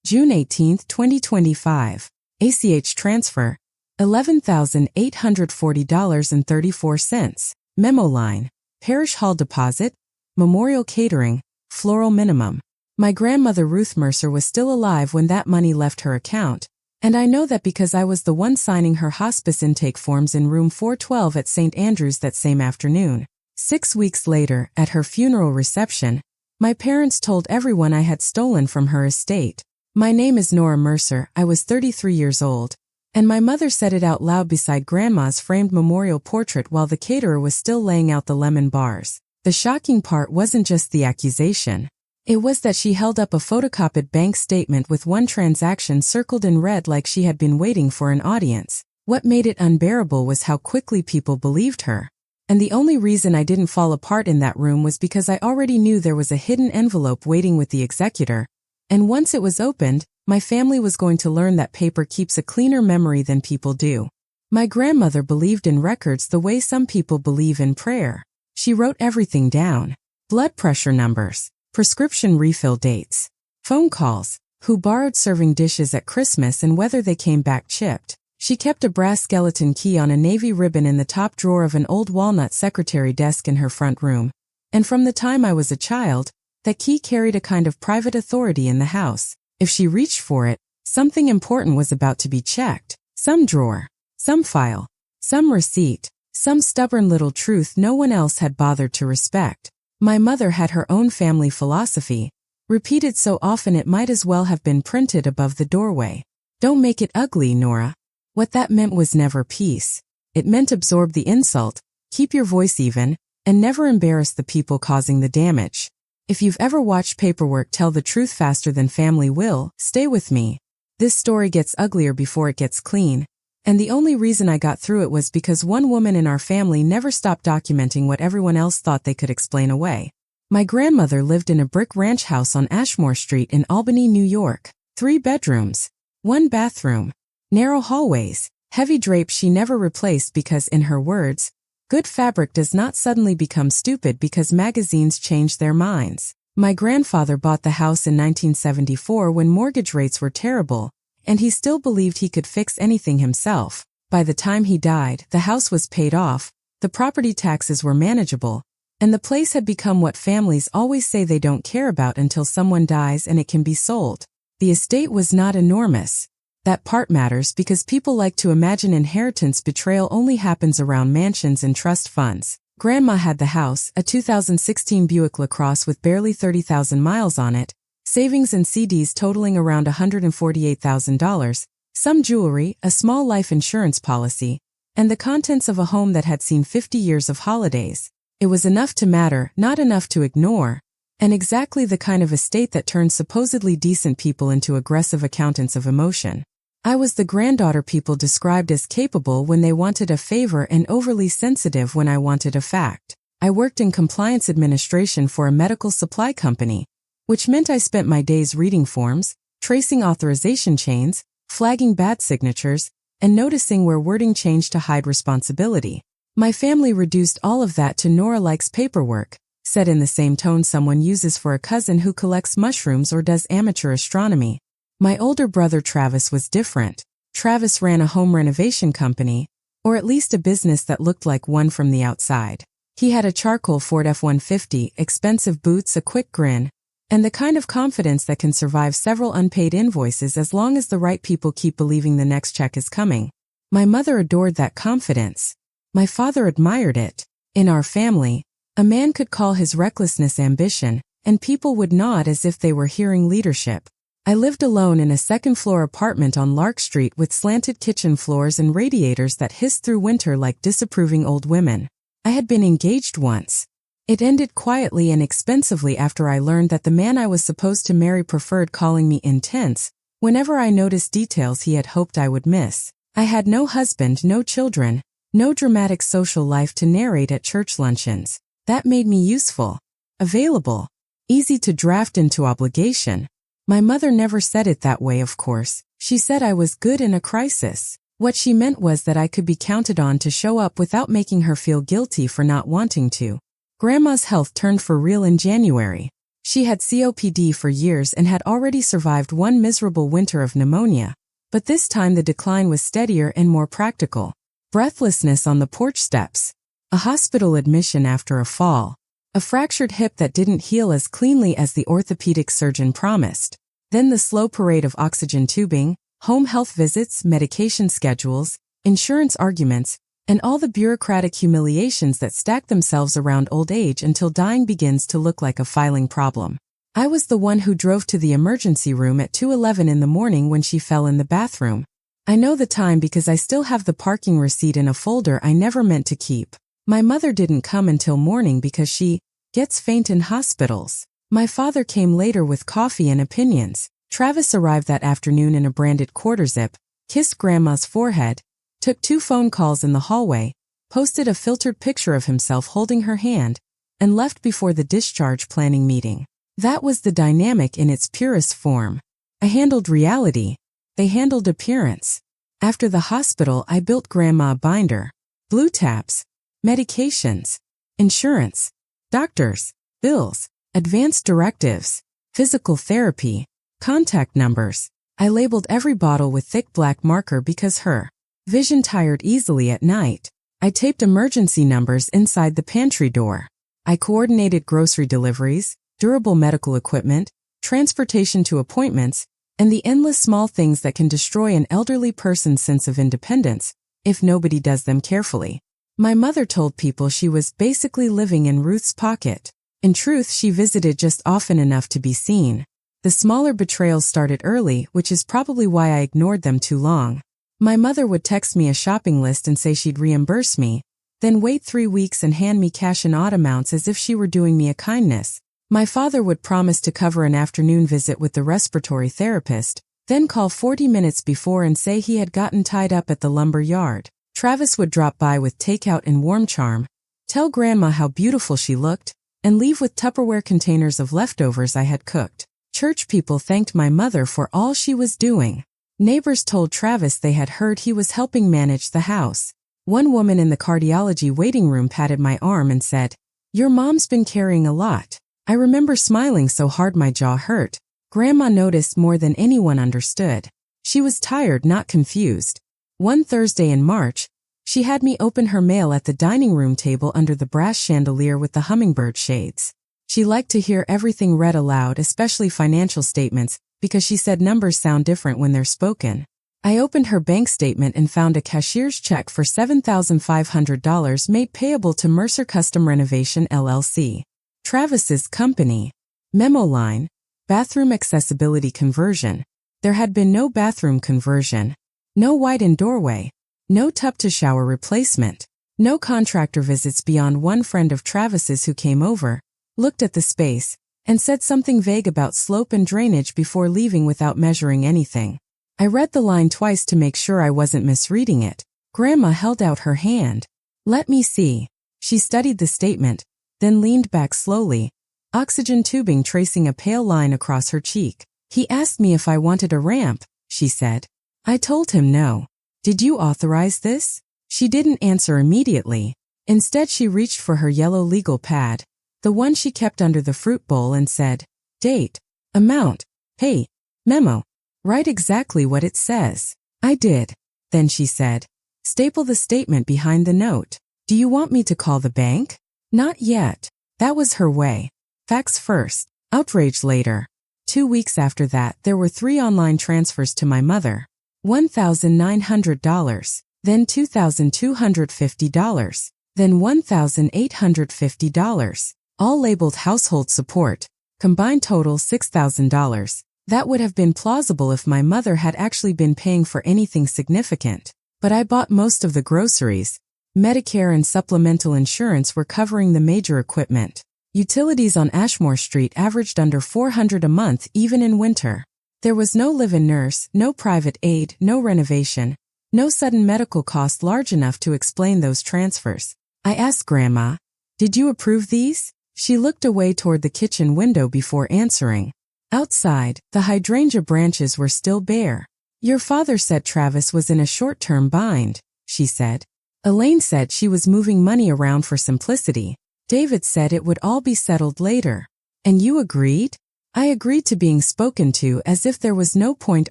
June 18, 2025. ACH transfer, $11,840.34. Memo line. Parish Hall deposit, memorial catering, floral minimum. My grandmother Ruth Mercer was still alive when that money left her account, and I know that because I was the one signing her hospice intake forms in room 412 at St. Andrews that same afternoon. 6 weeks later, at her funeral reception, my parents told everyone I had stolen from her estate. My name is Nora Mercer, I was 33 years old, and my mother said it out loud beside Grandma's framed memorial portrait while the caterer was still laying out the lemon bars. The shocking part wasn't just the accusation. It was that she held up a photocopied bank statement with one transaction circled in red like she had been waiting for an audience. What made it unbearable was how quickly people believed her. And the only reason I didn't fall apart in that room was because I already knew there was a hidden envelope waiting with the executor, and once it was opened, my family was going to learn that paper keeps a cleaner memory than people do. My grandmother believed in records the way some people believe in prayer. She wrote everything down. Blood pressure numbers, prescription refill dates, phone calls, who borrowed serving dishes at Christmas and whether they came back chipped. She kept a brass skeleton key on a navy ribbon in the top drawer of an old walnut secretary desk in her front room, and from the time I was a child, that key carried a kind of private authority in the house. If she reached for it, something important was about to be checked. Some drawer, some file, some receipt, some stubborn little truth no one else had bothered to respect. My mother had her own family philosophy, repeated so often it might as well have been printed above the doorway. Don't make it ugly, Nora. What that meant was never peace. It meant absorb the insult, keep your voice even, and never embarrass the people causing the damage. If you've ever watched paperwork tell the truth faster than family will, stay with me. This story gets uglier before it gets clean, and the only reason I got through it was because one woman in our family never stopped documenting what everyone else thought they could explain away. My grandmother lived in a brick ranch house on Ashmore Street in Albany, New York. 3 bedrooms, 1 bathroom, narrow hallways, heavy drapes she never replaced because, in her words, good fabric does not suddenly become stupid because magazines change their minds. My grandfather bought the house in 1974 when mortgage rates were terrible, and he still believed he could fix anything himself. By the time he died, the house was paid off, the property taxes were manageable, and the place had become what families always say they don't care about until someone dies and it can be sold. The estate was not enormous. That part matters because people like to imagine inheritance betrayal only happens around mansions and trust funds. Grandma had the house, a 2016 Buick LaCrosse with barely 30,000 miles on it, savings and CDs totaling around $148,000, some jewelry, a small life insurance policy, and the contents of a home that had seen 50 years of holidays. It was enough to matter, not enough to ignore, and exactly the kind of estate that turns supposedly decent people into aggressive accountants of emotion. I was the granddaughter people described as capable when they wanted a favor and overly sensitive when I wanted a fact. I worked in compliance administration for a medical supply company, which meant I spent my days reading forms, tracing authorization chains, flagging bad signatures, and noticing where wording changed to hide responsibility. My family reduced all of that to Nora likes paperwork, said in the same tone someone uses for a cousin who collects mushrooms or does amateur astronomy. My older brother Travis was different. Travis ran a home renovation company, or at least a business that looked like one from the outside. He had a charcoal Ford F-150, expensive boots, a quick grin, and the kind of confidence that can survive several unpaid invoices as long as the right people keep believing the next check is coming. My mother adored that confidence. My father admired it. In our family, a man could call his recklessness ambition, and people would nod as if they were hearing leadership. I lived alone in a second-floor apartment on Lark Street with slanted kitchen floors and radiators that hissed through winter like disapproving old women. I had been engaged once. It ended quietly and expensively after I learned that the man I was supposed to marry preferred calling me intense whenever I noticed details he had hoped I would miss. I had no husband, no children, no dramatic social life to narrate at church luncheons. That made me useful, available, easy to draft into obligation. My mother never said it that way, of course. She said I was good in a crisis. What she meant was that I could be counted on to show up without making her feel guilty for not wanting to. Grandma's health turned for real in January. She had COPD for years and had already survived one miserable winter of pneumonia, but this time the decline was steadier and more practical. Breathlessness on the porch steps. A hospital admission after a fall. A fractured hip that didn't heal as cleanly as the orthopedic surgeon promised. Then the slow parade of oxygen tubing, home health visits, medication schedules, insurance arguments, and all the bureaucratic humiliations that stack themselves around old age until dying begins to look like a filing problem. I was the one who drove to the emergency room at 2:11 in the morning when she fell in the bathroom. I know the time because I still have the parking receipt in a folder I never meant to keep. My mother didn't come until morning because she gets faint in hospitals. My father came later with coffee and opinions. Travis arrived that afternoon in a branded quarter zip, kissed Grandma's forehead, took 2 phone calls in the hallway, posted a filtered picture of himself holding her hand, and left before the discharge planning meeting. That was the dynamic in its purest form. I handled reality. They handled appearance. After the hospital, I built Grandma a binder. Blue tabs. Medications. Insurance. Doctors. Bills. Advanced directives. Physical therapy. Contact numbers. I labeled every bottle with thick black marker because her vision tired easily at night. I taped emergency numbers inside the pantry door. I coordinated grocery deliveries, durable medical equipment, transportation to appointments, and the endless small things that can destroy an elderly person's sense of independence if nobody does them carefully. My mother told people she was basically living in Ruth's pocket. In truth, she visited just often enough to be seen. The smaller betrayals started early, which is probably why I ignored them too long. My mother would text me a shopping list and say she'd reimburse me, then wait 3 weeks and hand me cash in odd amounts as if she were doing me a kindness. My father would promise to cover an afternoon visit with the respiratory therapist, then call 40 minutes before and say he had gotten tied up at the lumber yard. Travis would drop by with takeout and warm charm, tell Grandma how beautiful she looked, and leave with Tupperware containers of leftovers I had cooked. Church people thanked my mother for all she was doing. Neighbors told Travis they had heard he was helping manage the house. One woman in the cardiology waiting room patted my arm and said, "Your mom's been carrying a lot." I remember smiling so hard my jaw hurt. Grandma noticed more than anyone understood. She was tired, not confused. One Thursday in March, she had me open her mail at the dining room table under the brass chandelier with the hummingbird shades. She liked to hear everything read aloud, especially financial statements, because she said numbers sound different when they're spoken. I opened her bank statement and found a cashier's check for $7,500 made payable to Mercer Custom Renovation LLC. Travis's company. Memo line. Bathroom accessibility conversion. There had been no bathroom conversion. No widen doorway. No tub-to-shower replacement. No contractor visits beyond one friend of Travis's who came over, looked at the space, and said something vague about slope and drainage before leaving without measuring anything. I read the line twice to make sure I wasn't misreading it. Grandma held out her hand. "Let me see." She studied the statement, then leaned back slowly, oxygen tubing tracing a pale line across her cheek. "He asked me if I wanted a ramp," she said. I told him no. "Did you authorize this?" She didn't answer immediately. Instead, she reached for her yellow legal pad, the one she kept under the fruit bowl, and said, "Date, amount, pay, memo. Write exactly what it says." I did. Then she said, "Staple the statement behind the note. Do you want me to call the bank?" Not yet. That was her way. Facts first, outrage later. 2 weeks after that, there were 3 online transfers to my mother. $1,900, then $2,250, then $1,850, all labeled household support, combined total $6,000. That would have been plausible if my mother had actually been paying for anything significant. But I bought most of the groceries. Medicare and supplemental insurance were covering the major equipment. Utilities on Ashmore Street averaged under $400 a month even in winter. There was no live-in nurse, no private aid, no renovation, no sudden medical cost large enough to explain those transfers. I asked Grandma, "Did you approve these?" She looked away toward the kitchen window before answering. Outside, the hydrangea branches were still bare. "Your father said Travis was in a short-term bind," she said. Elaine said she was moving money around for simplicity. David said it would all be settled later. And you agreed? I agreed to being spoken to as if there was no point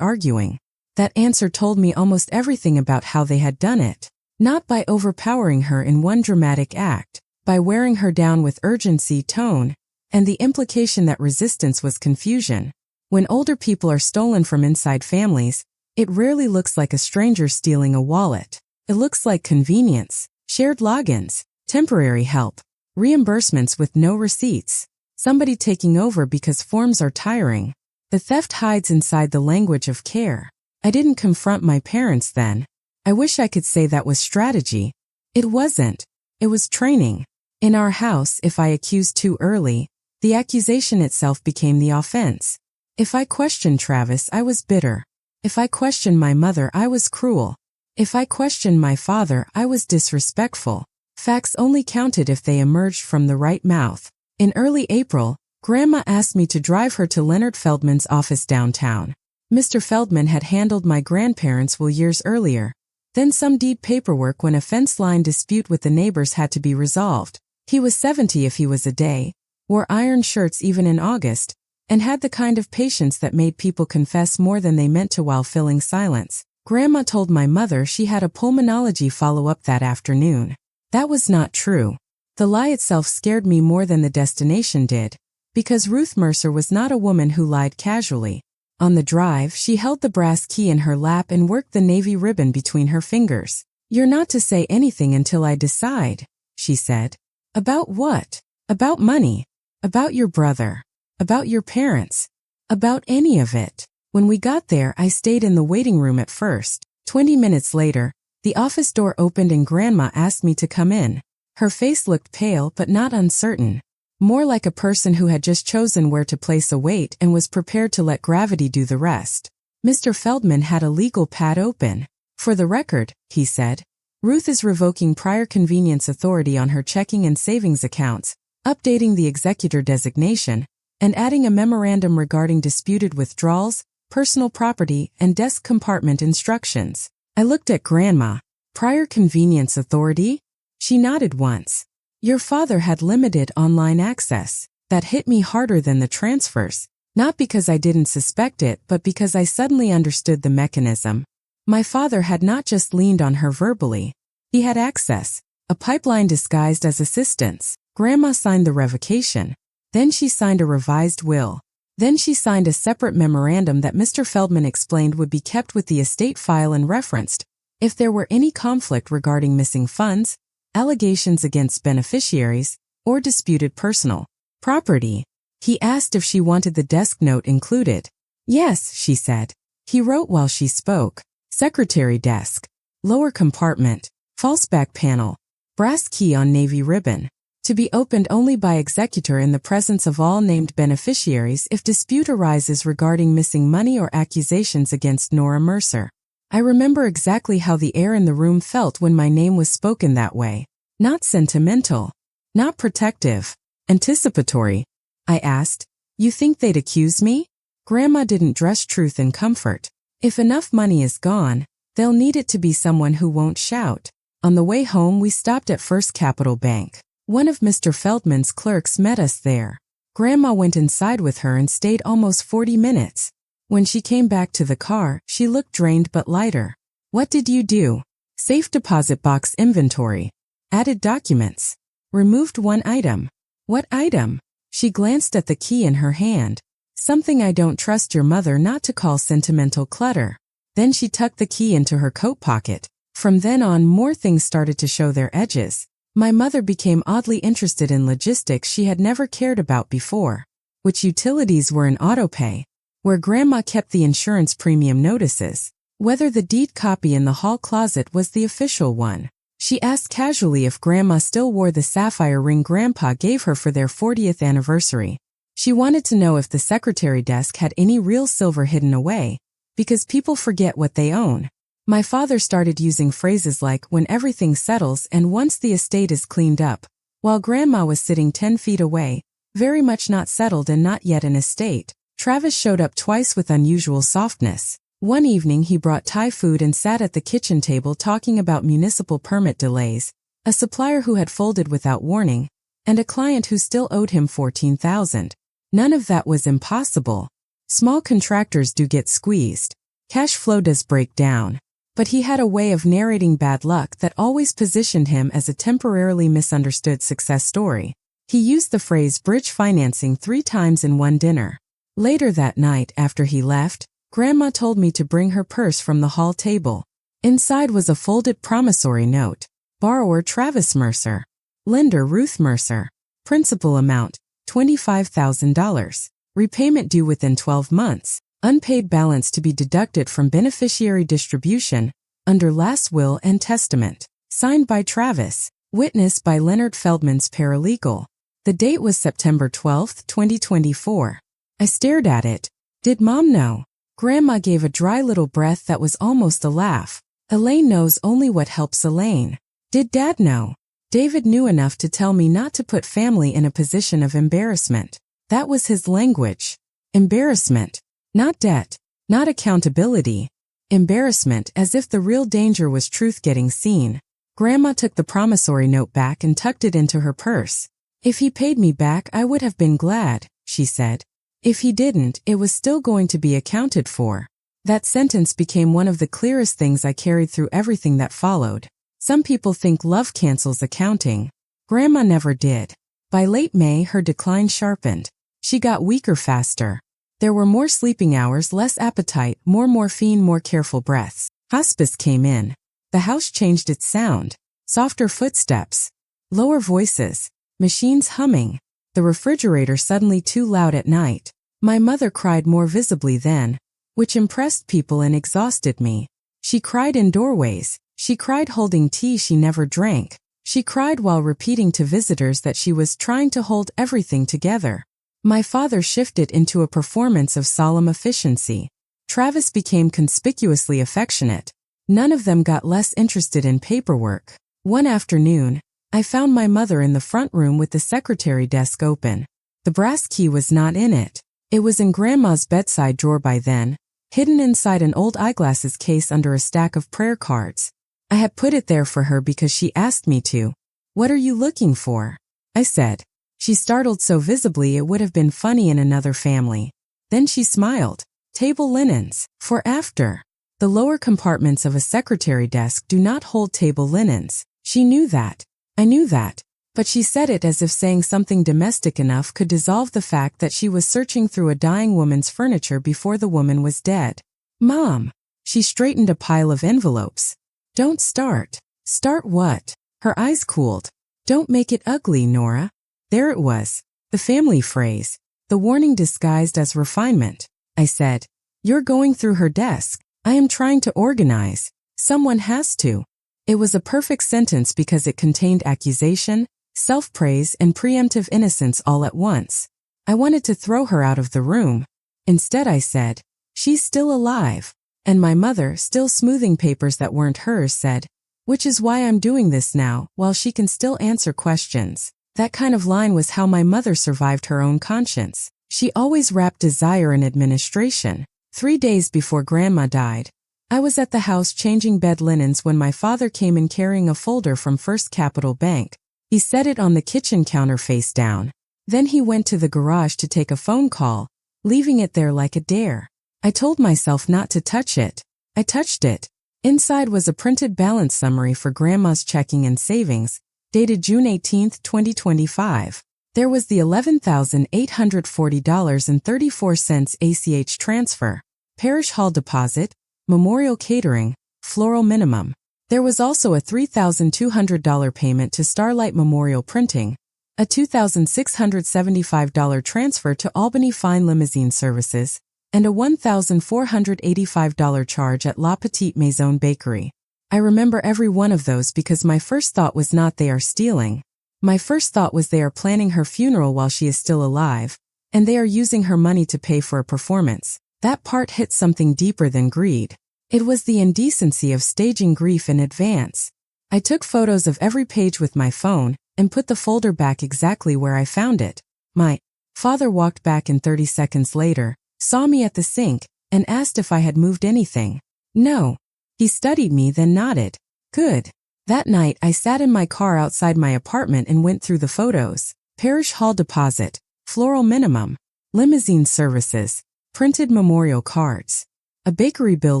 arguing. That answer told me almost everything about how they had done it. Not by overpowering her in one dramatic act, by wearing her down with urgency, tone, and the implication that resistance was confusion. When older people are stolen from inside families, it rarely looks like a stranger stealing a wallet. It looks like convenience, shared logins, temporary help, reimbursements with no receipts, somebody taking over because forms are tiring. The theft hides inside the language of care. I didn't confront my parents then. I wish I could say that was strategy. It wasn't. It was training. In our house, if I accused too early, the accusation itself became the offense. If I questioned Travis, I was bitter. If I questioned my mother, I was cruel. If I questioned my father, I was disrespectful. Facts only counted if they emerged from the right mouth. In early April, Grandma asked me to drive her to Leonard Feldman's office downtown. Mr. Feldman had handled my grandparents' will years earlier. Then some deed paperwork when a fence line dispute with the neighbors had to be resolved. He was 70 if he was a day, wore iron shirts even in August, and had the kind of patience that made people confess more than they meant to while filling silence. Grandma told my mother she had a pulmonology follow-up that afternoon. That was not true. The lie itself scared me more than the destination did, because Ruth Mercer was not a woman who lied casually. On the drive, she held the brass key in her lap and worked the navy ribbon between her fingers. "You're not to say anything until I decide," she said. "About what? About money? About your brother? About your parents? About any of it?" When we got there, I stayed in the waiting room at first. 20 minutes later, the office door opened and Grandma asked me to come in. Her face looked pale but not uncertain. More like a person who had just chosen where to place a weight and was prepared to let gravity do the rest. Mr. Feldman had a legal pad open. "For the record," he said, "Ruth is revoking prior convenience authority on her checking and savings accounts, updating the executor designation, and adding a memorandum regarding disputed withdrawals, personal property, and desk compartment instructions." I looked at Grandma. "Prior convenience authority?" She nodded once. "Your father had limited online access. That hit me harder than the transfers. Not because I didn't suspect it, but because I suddenly understood the mechanism. My father had not just leaned on her verbally. He had access, a pipeline disguised as assistance. Grandma signed the revocation. Then she signed a revised will. Then she signed a separate memorandum that Mr. Feldman explained would be kept with the estate file and referenced if there were any conflict regarding missing funds, allegations against beneficiaries, or disputed personal property. He asked if she wanted the desk note included. "Yes," she said. He wrote while she spoke. "Secretary desk. Lower compartment. False back panel. Brass key on navy ribbon. To be opened only by executor in the presence of all named beneficiaries if dispute arises regarding missing money or accusations against Nora Mercer." I remember exactly how the air in the room felt when my name was spoken that way. Not sentimental. Not protective. Anticipatory. I asked, "You think they'd accuse me?" Grandma didn't dress truth in comfort. "If enough money is gone, they'll need it to be someone who won't shout." On the way home, we stopped at First Capital Bank. One of Mr. Feldman's clerks met us there. Grandma went inside with her and stayed almost 40 minutes. When she came back to the car, she looked drained but lighter. "What did you do?" "Safe deposit box inventory. Added documents. Removed one item." "What item?" She glanced at the key in her hand. "Something I don't trust your mother not to call sentimental clutter." Then she tucked the key into her coat pocket. From then on, more things started to show their edges. My mother became oddly interested in logistics she had never cared about before. Which utilities were in autopay? Where Grandma kept the insurance premium notices? Whether the deed copy in the hall closet was the official one? She asked casually if Grandma still wore the sapphire ring Grandpa gave her for their 40th anniversary. She wanted to know if the secretary desk had any real silver hidden away, because people forget what they own. My father started using phrases like "when everything settles" and "once the estate is cleaned up," while Grandma was sitting 10 feet away, very much not settled and not yet an estate. Travis showed up twice with unusual softness. One evening he brought Thai food and sat at the kitchen table talking about municipal permit delays, a supplier who had folded without warning, and a client who still owed him $14,000. None of that was impossible. Small contractors do get squeezed. Cash flow does break down. But he had a way of narrating bad luck that always positioned him as a temporarily misunderstood success story. He used the phrase bridge financing 3 times in one dinner. Later that night, after he left, Grandma told me to bring her purse from the hall table. Inside was a folded promissory note. Borrower Travis Mercer. Lender Ruth Mercer. Principal amount, $25,000. Repayment due within 12 months. Unpaid balance to be deducted from beneficiary distribution under last will and testament. Signed by Travis. Witnessed by Leonard Feldman's paralegal. The date was September 12, 2024. I stared at it. Did Mom know? Grandma gave a dry little breath that was almost a laugh. Elaine knows only what helps Elaine. Did Dad know? David knew enough to tell me not to put family in a position of embarrassment. That was his language. Embarrassment. Not debt. Not accountability. Embarrassment, as if the real danger was truth getting seen. Grandma took the promissory note back and tucked it into her purse. If he paid me back, I would have been glad, she said. If he didn't, it was still going to be accounted for. That sentence became one of the clearest things I carried through everything that followed. Some people think love cancels accounting. Grandma never did. By late May, her decline sharpened. She got weaker faster. There were more sleeping hours, less appetite, more morphine, more careful breaths. Hospice came in. The house changed its sound. Softer footsteps. Lower voices. Machines humming. The refrigerator suddenly too loud at night. My mother cried more visibly then, which impressed people and exhausted me. She cried in doorways. She cried holding tea she never drank. She cried while repeating to visitors that she was trying to hold everything together. My father shifted into a performance of solemn efficiency. Travis became conspicuously affectionate. None of them got less interested in paperwork. One afternoon, I found my mother in the front room with the secretary desk open. The brass key was not in it. It was in Grandma's bedside drawer by then, hidden inside an old eyeglasses case under a stack of prayer cards. I had put it there for her because she asked me to. "What are you looking for?" I said. She startled so visibly it would have been funny in another family. Then she smiled. "Table linens, for after." The lower compartments of a secretary desk do not hold table linens. She knew that. I knew that. But she said it as if saying something domestic enough could dissolve the fact that she was searching through a dying woman's furniture before the woman was dead. "Mom." She straightened a pile of envelopes. "Don't start." "Start what?" Her eyes cooled. "Don't make it ugly, Nora." There it was. The family phrase. The warning disguised as refinement. I said, "You're going through her desk." "I am trying to organize." "Someone has to." It was a perfect sentence because it contained accusation, self-praise, and preemptive innocence all at once. I wanted to throw her out of the room. Instead I said, "She's still alive." And my mother, still smoothing papers that weren't hers, said, "Which is why I'm doing this now, while she can still answer questions." That kind of line was how my mother survived her own conscience. She always wrapped desire in administration. 3 days before Grandma died, I was at the house changing bed linens when my father came in carrying a folder from First Capital Bank. He set it on the kitchen counter face down. Then he went to the garage to take a phone call, leaving it there like a dare. I told myself not to touch it. I touched it. Inside was a printed balance summary for Grandma's checking and savings, dated June 18, 2025. There was the $11,840.34 ACH transfer, Parish Hall deposit, Memorial Catering, floral minimum. There was also a $3,200 payment to Starlight Memorial Printing, a $2,675 transfer to Albany Fine Limousine Services, and a $1,485 charge at La Petite Maison Bakery. I remember every one of those because my first thought was not they are stealing. My first thought was they are planning her funeral while she is still alive, and they are using her money to pay for a performance. That part hit something deeper than greed. It was the indecency of staging grief in advance. I took photos of every page with my phone and put the folder back exactly where I found it. My father walked back in 30 seconds later, saw me at the sink, and asked if I had moved anything. No. He studied me, then nodded. Good. That night I sat in my car outside my apartment and went through the photos. Parish Hall deposit, floral minimum, limousine services, printed memorial cards, a bakery bill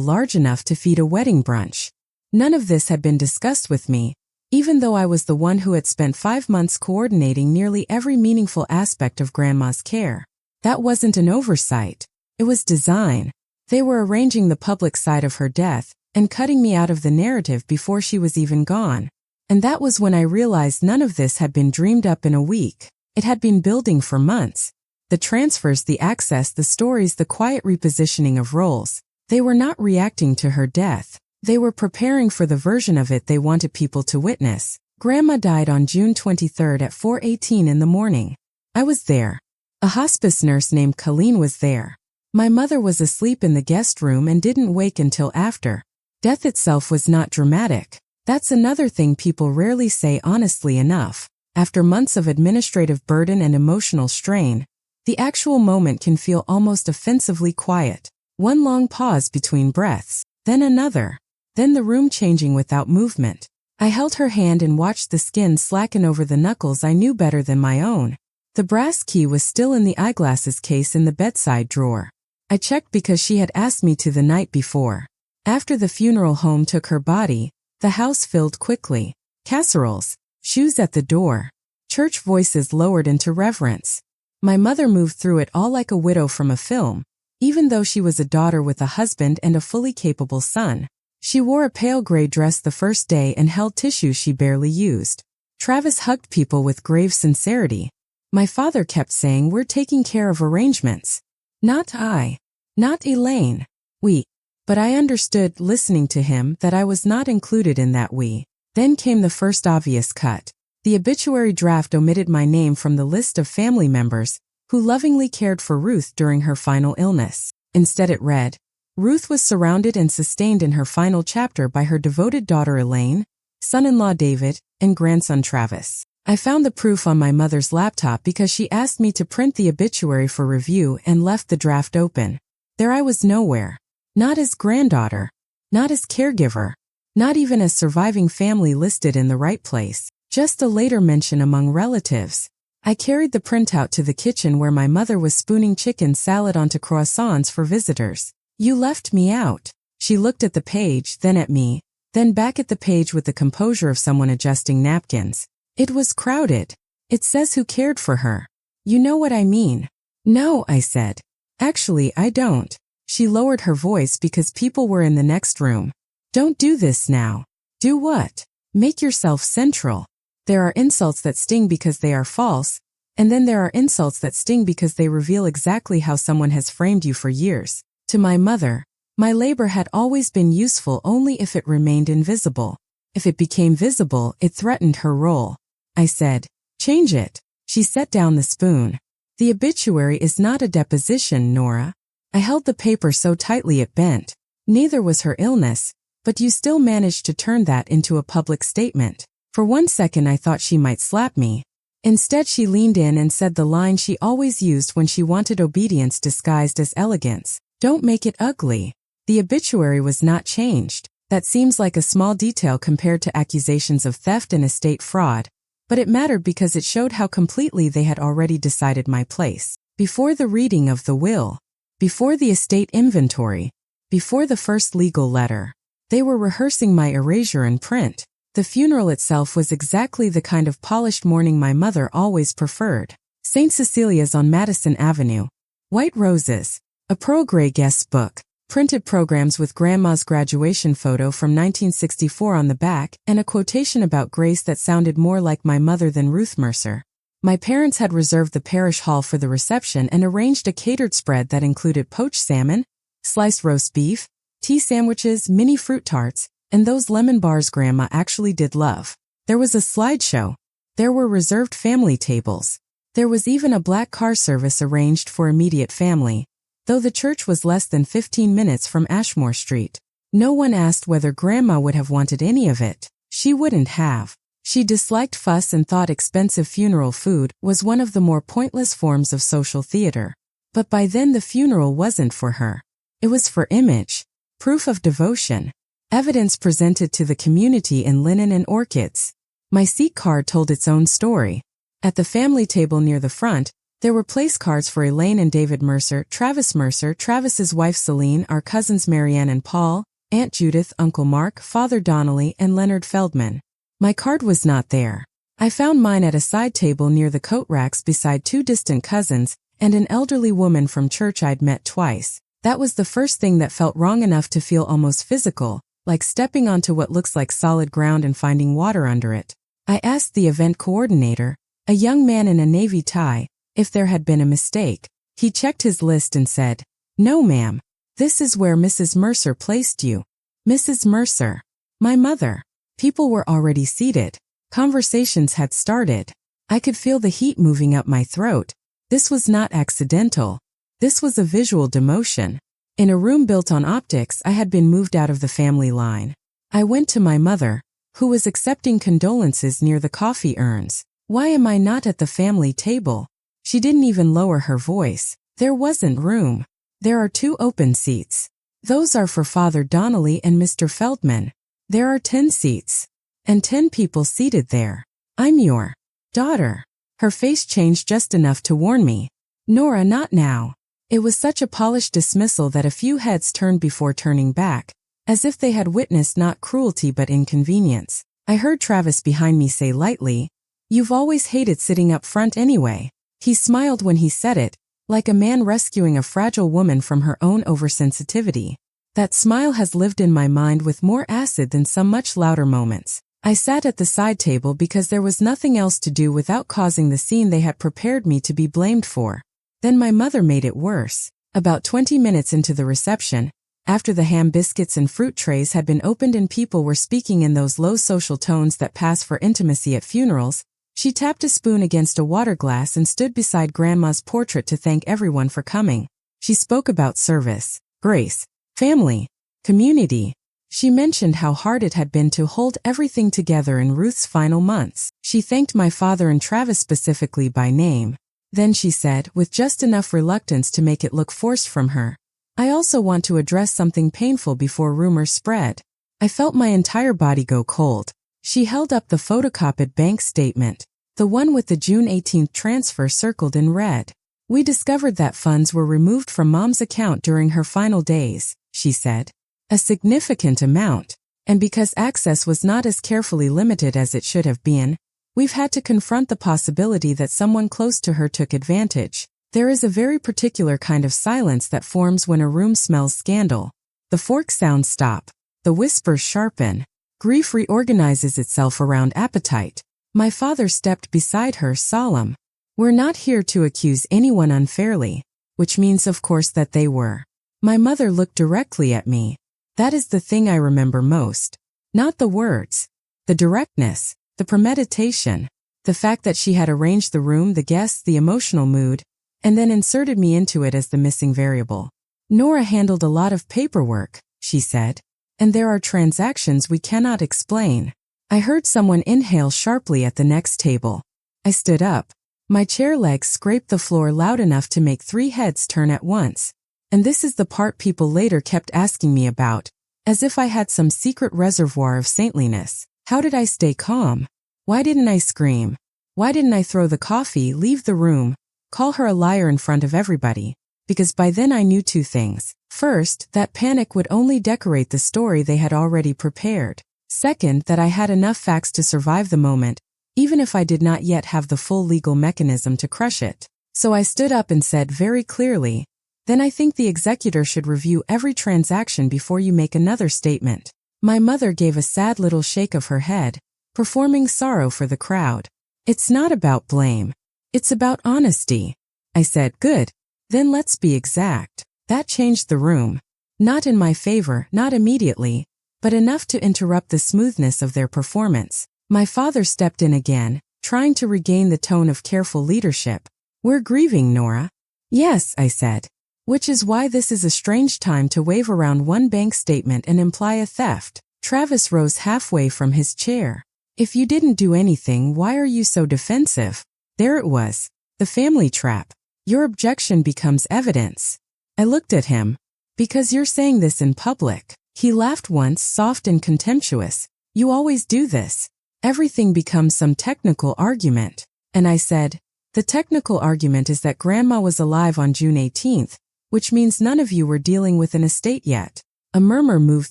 large enough to feed a wedding brunch. None of this had been discussed with me, even though I was the one who had spent 5 months coordinating nearly every meaningful aspect of Grandma's care. That wasn't an oversight. It was design. They were arranging the public side of her death and cutting me out of the narrative before she was even gone. And that was when I realized none of this had been dreamed up in a week. It had been building for months. The transfers, the access, the stories, the quiet repositioning of roles. They were not reacting to her death. They were preparing for the version of it they wanted people to witness. Grandma died on June 23rd at 4:18 in the morning. I was there. A hospice nurse named Colleen was there. My mother was asleep in the guest room and didn't wake until after. Death itself was not dramatic. That's another thing people rarely say honestly enough. After months of administrative burden and emotional strain, the actual moment can feel almost offensively quiet. One long pause between breaths, then another, then the room changing without movement. I held her hand and watched the skin slacken over the knuckles I knew better than my own. The brass key was still in the eyeglasses case in the bedside drawer. I checked because she had asked me to the night before. After the funeral home took her body, the house filled quickly. Casseroles, shoes at the door. Church voices lowered into reverence. My mother moved through it all like a widow from a film, even though she was a daughter with a husband and a fully capable son. She wore a pale gray dress the first day and held tissues she barely used. Travis hugged people with grave sincerity. My father kept saying, "We're taking care of arrangements." Not I. Not Elaine. We. But I understood, listening to him, that I was not included in that we. Then came the first obvious cut. The obituary draft omitted my name from the list of family members who lovingly cared for Ruth during her final illness. Instead it read, Ruth was surrounded and sustained in her final chapter by her devoted daughter Elaine, son-in-law David, and grandson Travis. I found the proof on my mother's laptop because she asked me to print the obituary for review and left the draft open. There I was nowhere. Not as granddaughter. Not as caregiver. Not even as surviving family listed in the right place. Just a later mention among relatives. I carried the printout to the kitchen where my mother was spooning chicken salad onto croissants for visitors. "You left me out." She looked at the page, then at me, then back at the page with the composure of someone adjusting napkins. It was crowded. It says who cared for her. You know what I mean? No, I said. Actually, I don't. She lowered her voice because people were in the next room. Don't do this now. Do what? Make yourself central. There are insults that sting because they are false, and then there are insults that sting because they reveal exactly how someone has framed you for years. To my mother, my labor had always been useful only if it remained invisible. If it became visible, it threatened her role. I said, "Change it." She set down the spoon. "The obituary is not a deposition, Nora." I held the paper so tightly it bent. Neither was her illness, but you still managed to turn that into a public statement. For 1 second I thought she might slap me. Instead she leaned in and said the line she always used when she wanted obedience disguised as elegance. "Don't make it ugly." The obituary was not changed. That seems like a small detail compared to accusations of theft and estate fraud, but it mattered because it showed how completely they had already decided my place. Before the reading of the will, before the estate inventory, before the first legal letter, they were rehearsing my erasure in print. The funeral itself was exactly the kind of polished mourning my mother always preferred. St. Cecilia's on Madison Avenue. White roses. A Pearl Grey guest book. Printed programs with Grandma's graduation photo from 1964 on the back, and a quotation about Grace that sounded more like my mother than Ruth Mercer. My parents had reserved the parish hall for the reception and arranged a catered spread that included poached salmon, sliced roast beef, tea sandwiches, mini fruit tarts, and those lemon bars Grandma actually did love. There was a slideshow. There were reserved family tables. There was even a black car service arranged for immediate family, though the church was less than 15 minutes from Ashmore Street. No one asked whether Grandma would have wanted any of it. She wouldn't have. She disliked fuss and thought expensive funeral food was one of the more pointless forms of social theater. But by then the funeral wasn't for her. It was for image, proof of devotion, evidence presented to the community in linen and orchids. My seat card told its own story. At the family table near the front, There were place cards for Elaine and David Mercer, Travis's wife Celine, our cousins Marianne and Paul, Aunt Judith, Uncle Mark, Father Donnelly, and Leonard Feldman. My card was not there. I found mine at a side table near the coat racks beside two distant cousins and an elderly woman from church I'd met twice. That was the first thing that felt wrong enough to feel almost physical, like stepping onto what looks like solid ground and finding water under it. I asked the event coordinator, a young man in a navy tie, if there had been a mistake. He checked his list and said, "No, ma'am. This is where Mrs. Mercer placed you." Mrs. Mercer. My mother. People were already seated. Conversations had started. I could feel the heat moving up my throat. This was not accidental. This was a visual demotion. In a room built on optics, I had been moved out of the family line. I went to my mother, who was accepting condolences near the coffee urns. "Why am I not at the family table?" She didn't even lower her voice. "There wasn't room. There are 2 open seats. Those are for Father Donnelly and Mr. Feldman. There are 10 seats. And 10 people seated there. I'm your daughter." Her face changed just enough to warn me. "Nora, not now." It was such a polished dismissal that a few heads turned before turning back, as if they had witnessed not cruelty but inconvenience. I heard Travis behind me say lightly, "You've always hated sitting up front anyway." He smiled when he said it, like a man rescuing a fragile woman from her own oversensitivity. That smile has lived in my mind with more acid than some much louder moments. I sat at the side table because there was nothing else to do without causing the scene they had prepared me to be blamed for. Then my mother made it worse. About 20 minutes into the reception, after the ham biscuits and fruit trays had been opened and people were speaking in those low social tones that pass for intimacy at funerals, she tapped a spoon against a water glass and stood beside Grandma's portrait to thank everyone for coming. She spoke about service, grace, family, community. She mentioned how hard it had been to hold everything together in Ruth's final months. She thanked my father and Travis specifically by name. Then she said, with just enough reluctance to make it look forced from her, "I also want to address something painful before rumors spread." I felt my entire body go cold. She held up the photocopied bank statement, the one with the June 18th transfer circled in red. "We discovered that funds were removed from Mom's account during her final days," she said. "A significant amount. And because access was not as carefully limited as it should have been, we've had to confront the possibility that someone close to her took advantage. There is a very particular kind of silence that forms when a room smells scandal. The fork sounds stop. The whispers sharpen. Grief reorganizes itself around appetite." My father stepped beside her, solemn. "We're not here to accuse anyone unfairly," which means of course that they were. My mother looked directly at me. That is the thing I remember most. Not the words. The directness. The premeditation, the fact that she had arranged the room, the guests, the emotional mood, and then inserted me into it as the missing variable. "Nora handled a lot of paperwork," she said, "and there are transactions we cannot explain." I heard someone inhale sharply at the next table. I stood up. My chair legs scraped the floor loud enough to make 3 heads turn at once. And this is the part people later kept asking me about, as if I had some secret reservoir of saintliness. How did I stay calm? Why didn't I scream? Why didn't I throw the coffee, leave the room, call her a liar in front of everybody? Because by then I knew 2 things. First, that panic would only decorate the story they had already prepared. Second, that I had enough facts to survive the moment, even if I did not yet have the full legal mechanism to crush it. So I stood up and said very clearly, "Then I think the executor should review every transaction before you make another statement." My mother gave a sad little shake of her head, performing sorrow for the crowd. "It's not about blame. It's about honesty." I said, "Good. Then let's be exact." That changed the room. Not in my favor, not immediately, but enough to interrupt the smoothness of their performance. My father stepped in again, trying to regain the tone of careful leadership. "We're grieving, Nora." "Yes," I said. "Which is why this is a strange time to wave around one bank statement and imply a theft." Travis rose halfway from his chair. "If you didn't do anything, why are you so defensive?" There it was. The family trap. Your objection becomes evidence. I looked at him. "Because you're saying this in public." He laughed once, soft and contemptuous. "You always do this. Everything becomes some technical argument." And I said, The technical argument is that Grandma was alive on June 18th, which means none of you were dealing with an estate yet. A murmur moved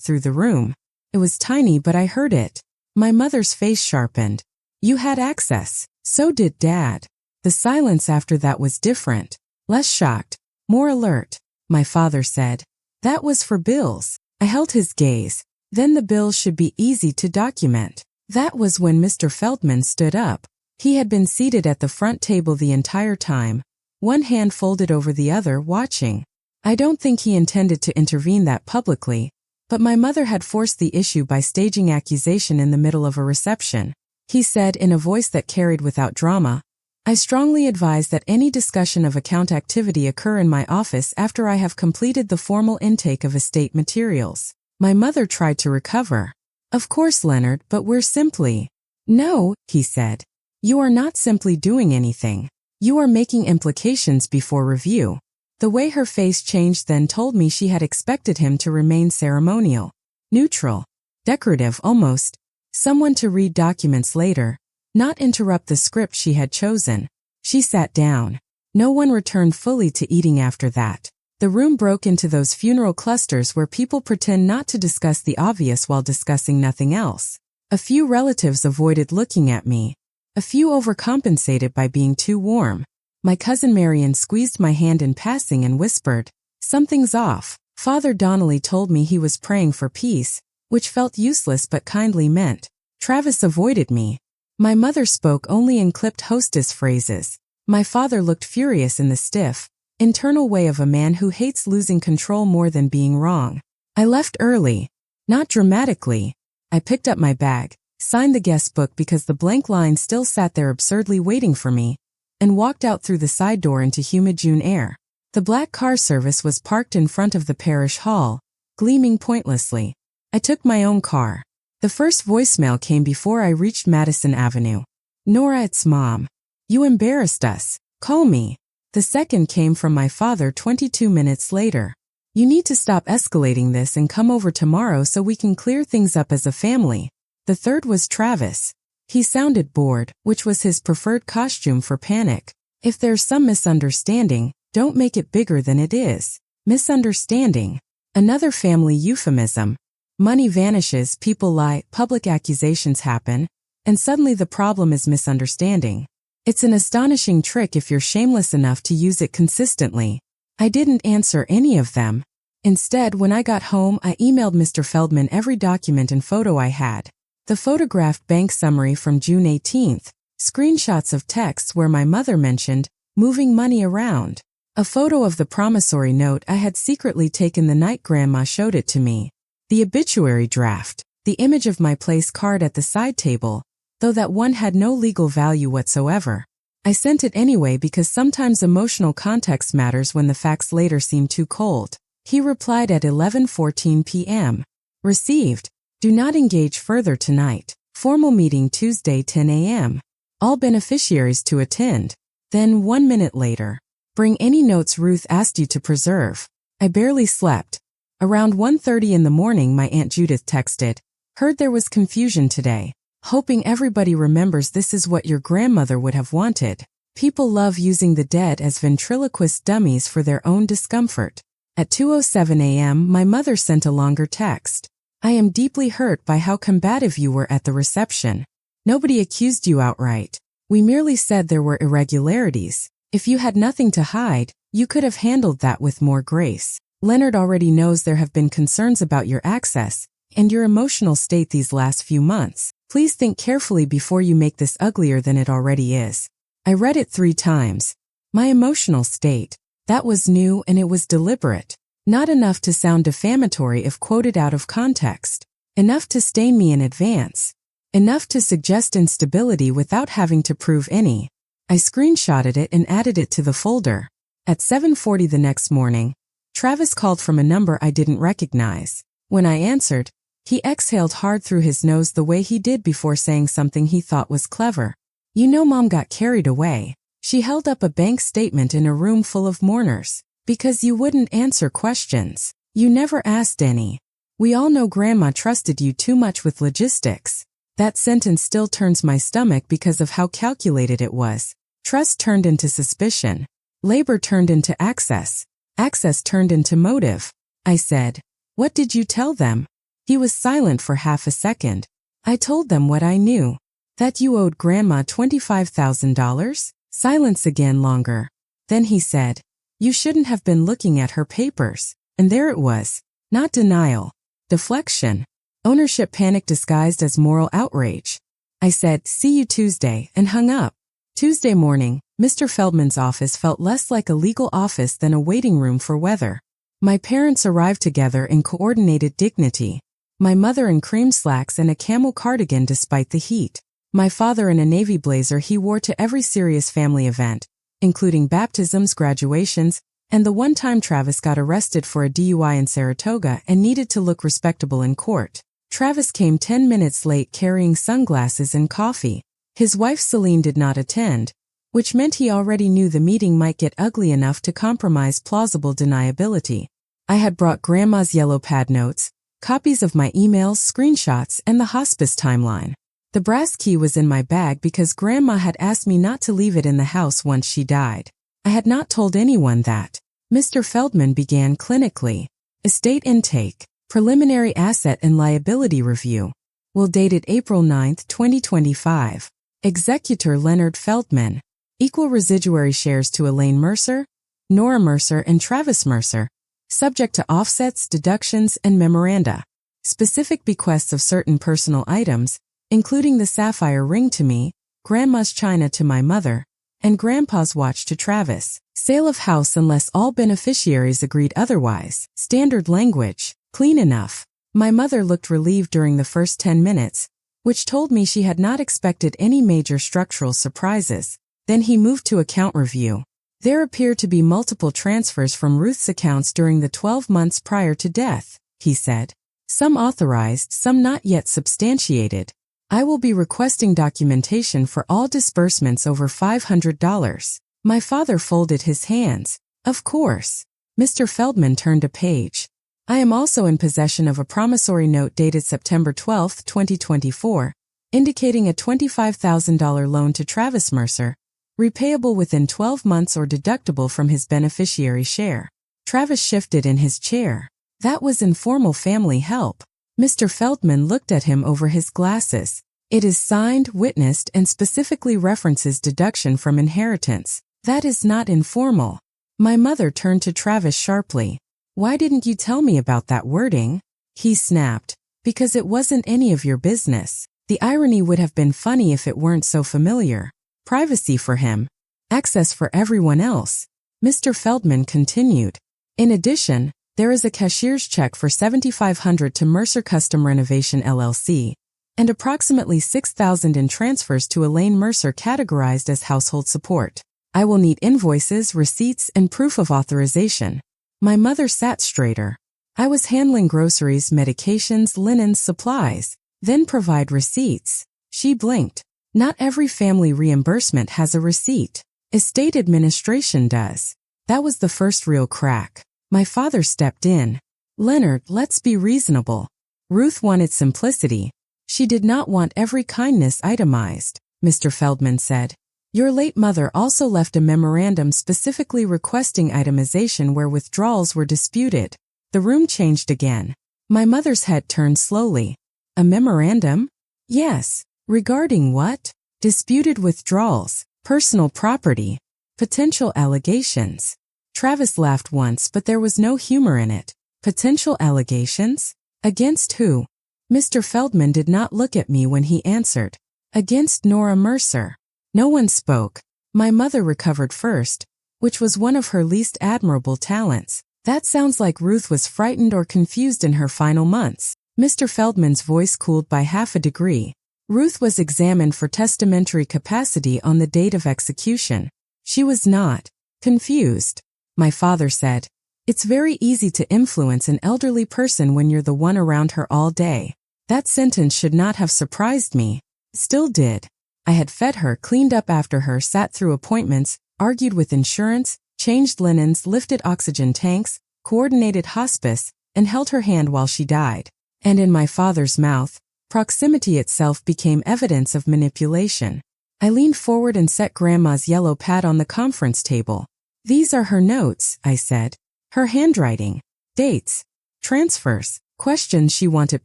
through the room. It was tiny, but I heard it. My mother's face sharpened. You had access. So did Dad. The silence after that was different. Less shocked. More alert. My father said. That was for bills. I held his gaze. Then the bills should be easy to document. That was when Mr. Feldman stood up. He had been seated at the front table the entire time, one hand folded over the other, watching. I don't think he intended to intervene that publicly, but my mother had forced the issue by staging accusation in the middle of a reception. He said in a voice that carried without drama, I strongly advise that any discussion of account activity occur in my office after I have completed the formal intake of estate materials. My mother tried to recover. Of course, Leonard, but we're simply... No, he said. You are not simply doing anything. You are making implications before review. The way her face changed then told me she had expected him to remain ceremonial, neutral, decorative almost, someone to read documents later, not interrupt the script she had chosen. She sat down. No one returned fully to eating after that. The room broke into those funeral clusters where people pretend not to discuss the obvious while discussing nothing else. A few relatives avoided looking at me. A few overcompensated by being too warm. My cousin Marion squeezed my hand in passing and whispered, Something's off. Father Donnelly told me he was praying for peace, which felt useless but kindly meant. Travis avoided me. My mother spoke only in clipped hostess phrases. My father looked furious in the stiff, internal way of a man who hates losing control more than being wrong. I left early. Not dramatically. I picked up my bag, signed the guest book because the blank line still sat there absurdly waiting for me, and walked out through the side door into humid June air. The black car service was parked in front of the parish hall, gleaming pointlessly. I took my own car. The first voicemail came before I reached Madison Avenue. Nora, it's Mom. You embarrassed us. Call me. The second came from my father 22 minutes later. You need to stop escalating this and come over tomorrow so we can clear things up as a family. The third was Travis. He sounded bored, which was his preferred costume for panic. If there's some misunderstanding, don't make it bigger than it is. Misunderstanding. Another family euphemism. Money vanishes, people lie, public accusations happen, and suddenly the problem is misunderstanding. It's an astonishing trick if you're shameless enough to use it consistently. I didn't answer any of them. Instead, when I got home, I emailed Mr. Feldman every document and photo I had. The photographed bank summary from June 18th, screenshots of texts where my mother mentioned moving money around, a photo of the promissory note I had secretly taken the night Grandma showed it to me, the obituary draft, the image of my place card at the side table, though that one had no legal value whatsoever. I sent it anyway because sometimes emotional context matters when the facts later seem too cold. He replied at 11:14 p.m. Received. Do not engage further tonight. Formal meeting Tuesday 10 a.m. All beneficiaries to attend. Then 1 minute later. Bring any notes Ruth asked you to preserve. I barely slept. Around 1:30 in the morning my Aunt Judith texted. Heard there was confusion today. Hoping everybody remembers this is what your grandmother would have wanted. People love using the dead as ventriloquist dummies for their own discomfort. At 2:07 a.m. my mother sent a longer text. I am deeply hurt by how combative you were at the reception. Nobody accused you outright. We merely said there were irregularities. If you had nothing to hide, you could have handled that with more grace. Leonard already knows there have been concerns about your access and your emotional state these last few months. Please think carefully before you make this uglier than it already is. I read it 3 times. My emotional state. That was new and it was deliberate. Not enough to sound defamatory if quoted out of context. Enough to stain me in advance. Enough to suggest instability without having to prove any. I screenshotted it and added it to the folder. At 7:40 the next morning, Travis called from a number I didn't recognize. When I answered, he exhaled hard through his nose the way he did before saying something he thought was clever. You know Mom got carried away. She held up a bank statement in a room full of mourners. Because you wouldn't answer questions. You never asked any. We all know Grandma trusted you too much with logistics. That sentence still turns my stomach because of how calculated it was. Trust turned into suspicion. Labor turned into access. Access turned into motive. I said, "What did you tell them?" He was silent for half a second. I told them what I knew. That you owed Grandma $25,000? Silence again longer. Then he said, "You shouldn't have been looking at her papers." And there it was. Not denial. Deflection. Ownership panic disguised as moral outrage. I said, "See you Tuesday," and hung up. Tuesday morning, Mr. Feldman's office felt less like a legal office than a waiting room for weather. My parents arrived together in coordinated dignity. My mother in cream slacks and a camel cardigan despite the heat. My father in a navy blazer he wore to every serious family event, including baptisms, graduations, and the one time Travis got arrested for a DUI in Saratoga and needed to look respectable in court. Travis came 10 minutes late carrying sunglasses and coffee. His wife Celine did not attend, which meant he already knew the meeting might get ugly enough to compromise plausible deniability. I had brought Grandma's yellow pad notes, copies of my emails, screenshots, and the hospice timeline. The brass key was in my bag because Grandma had asked me not to leave it in the house once she died. I had not told anyone that. Mr. Feldman began clinically. Estate intake. Preliminary asset and liability review. Will dated April 9, 2025. Executor Leonard Feldman. Equal residuary shares to Elaine Mercer, Nora Mercer, and Travis Mercer. Subject to offsets, deductions, and memoranda. Specific bequests of certain personal items, including the sapphire ring to me, Grandma's china to my mother, and Grandpa's watch to Travis. Sale of house unless all beneficiaries agreed otherwise. Standard language. Clean enough. My mother looked relieved during the first 10 minutes, which told me she had not expected any major structural surprises. Then he moved to account review. There appear to be multiple transfers from Ruth's accounts during the 12 months prior to death, he said. Some authorized, some not yet substantiated. I will be requesting documentation for all disbursements over $500. My father folded his hands. Of course. Mr. Feldman turned a page. I am also in possession of a promissory note dated September 12, 2024, indicating a $25,000 loan to Travis Mercer, repayable within 12 months or deductible from his beneficiary share. Travis shifted in his chair. That was informal family help. Mr. Feldman looked at him over his glasses. It is signed, witnessed, and specifically references deduction from inheritance. That is not informal. My mother turned to Travis sharply. Why didn't you tell me about that wording? He snapped. Because it wasn't any of your business. The irony would have been funny if it weren't so familiar. Privacy for him. Access for everyone else. Mr. Feldman continued. In addition, there is a cashier's check for $7,500 to Mercer Custom Renovation LLC, and approximately $6,000 in transfers to Elaine Mercer categorized as household support. I will need invoices, receipts, and proof of authorization. My mother sat straighter. I was handling groceries, medications, linens, supplies, then provide receipts. She blinked. Not every family reimbursement has a receipt. Estate administration does. That was the first real crack. My father stepped in. Leonard, let's be reasonable. Ruth wanted simplicity. She did not want every kindness itemized, Mr. Feldman said. Your late mother also left a memorandum specifically requesting itemization where withdrawals were disputed. The room changed again. My mother's head turned slowly. A memorandum? Yes. Regarding what? Disputed withdrawals, personal property, potential allegations. Travis laughed once, but there was no humor in it. Potential allegations? Against who? Mr. Feldman did not look at me when he answered. Against Nora Mercer. No one spoke. My mother recovered first, which was one of her least admirable talents. That sounds like Ruth was frightened or confused in her final months. Mr. Feldman's voice cooled by half a degree. Ruth was examined for testamentary capacity on the date of execution. She was not confused. My father said, It's very easy to influence an elderly person when you're the one around her all day. That sentence should not have surprised me. Still did. I had fed her, cleaned up after her, sat through appointments, argued with insurance, changed linens, lifted oxygen tanks, coordinated hospice, and held her hand while she died. And in my father's mouth, proximity itself became evidence of manipulation. I leaned forward and set Grandma's yellow pad on the conference table. These are her notes, I said. Her handwriting, dates, transfers, questions she wanted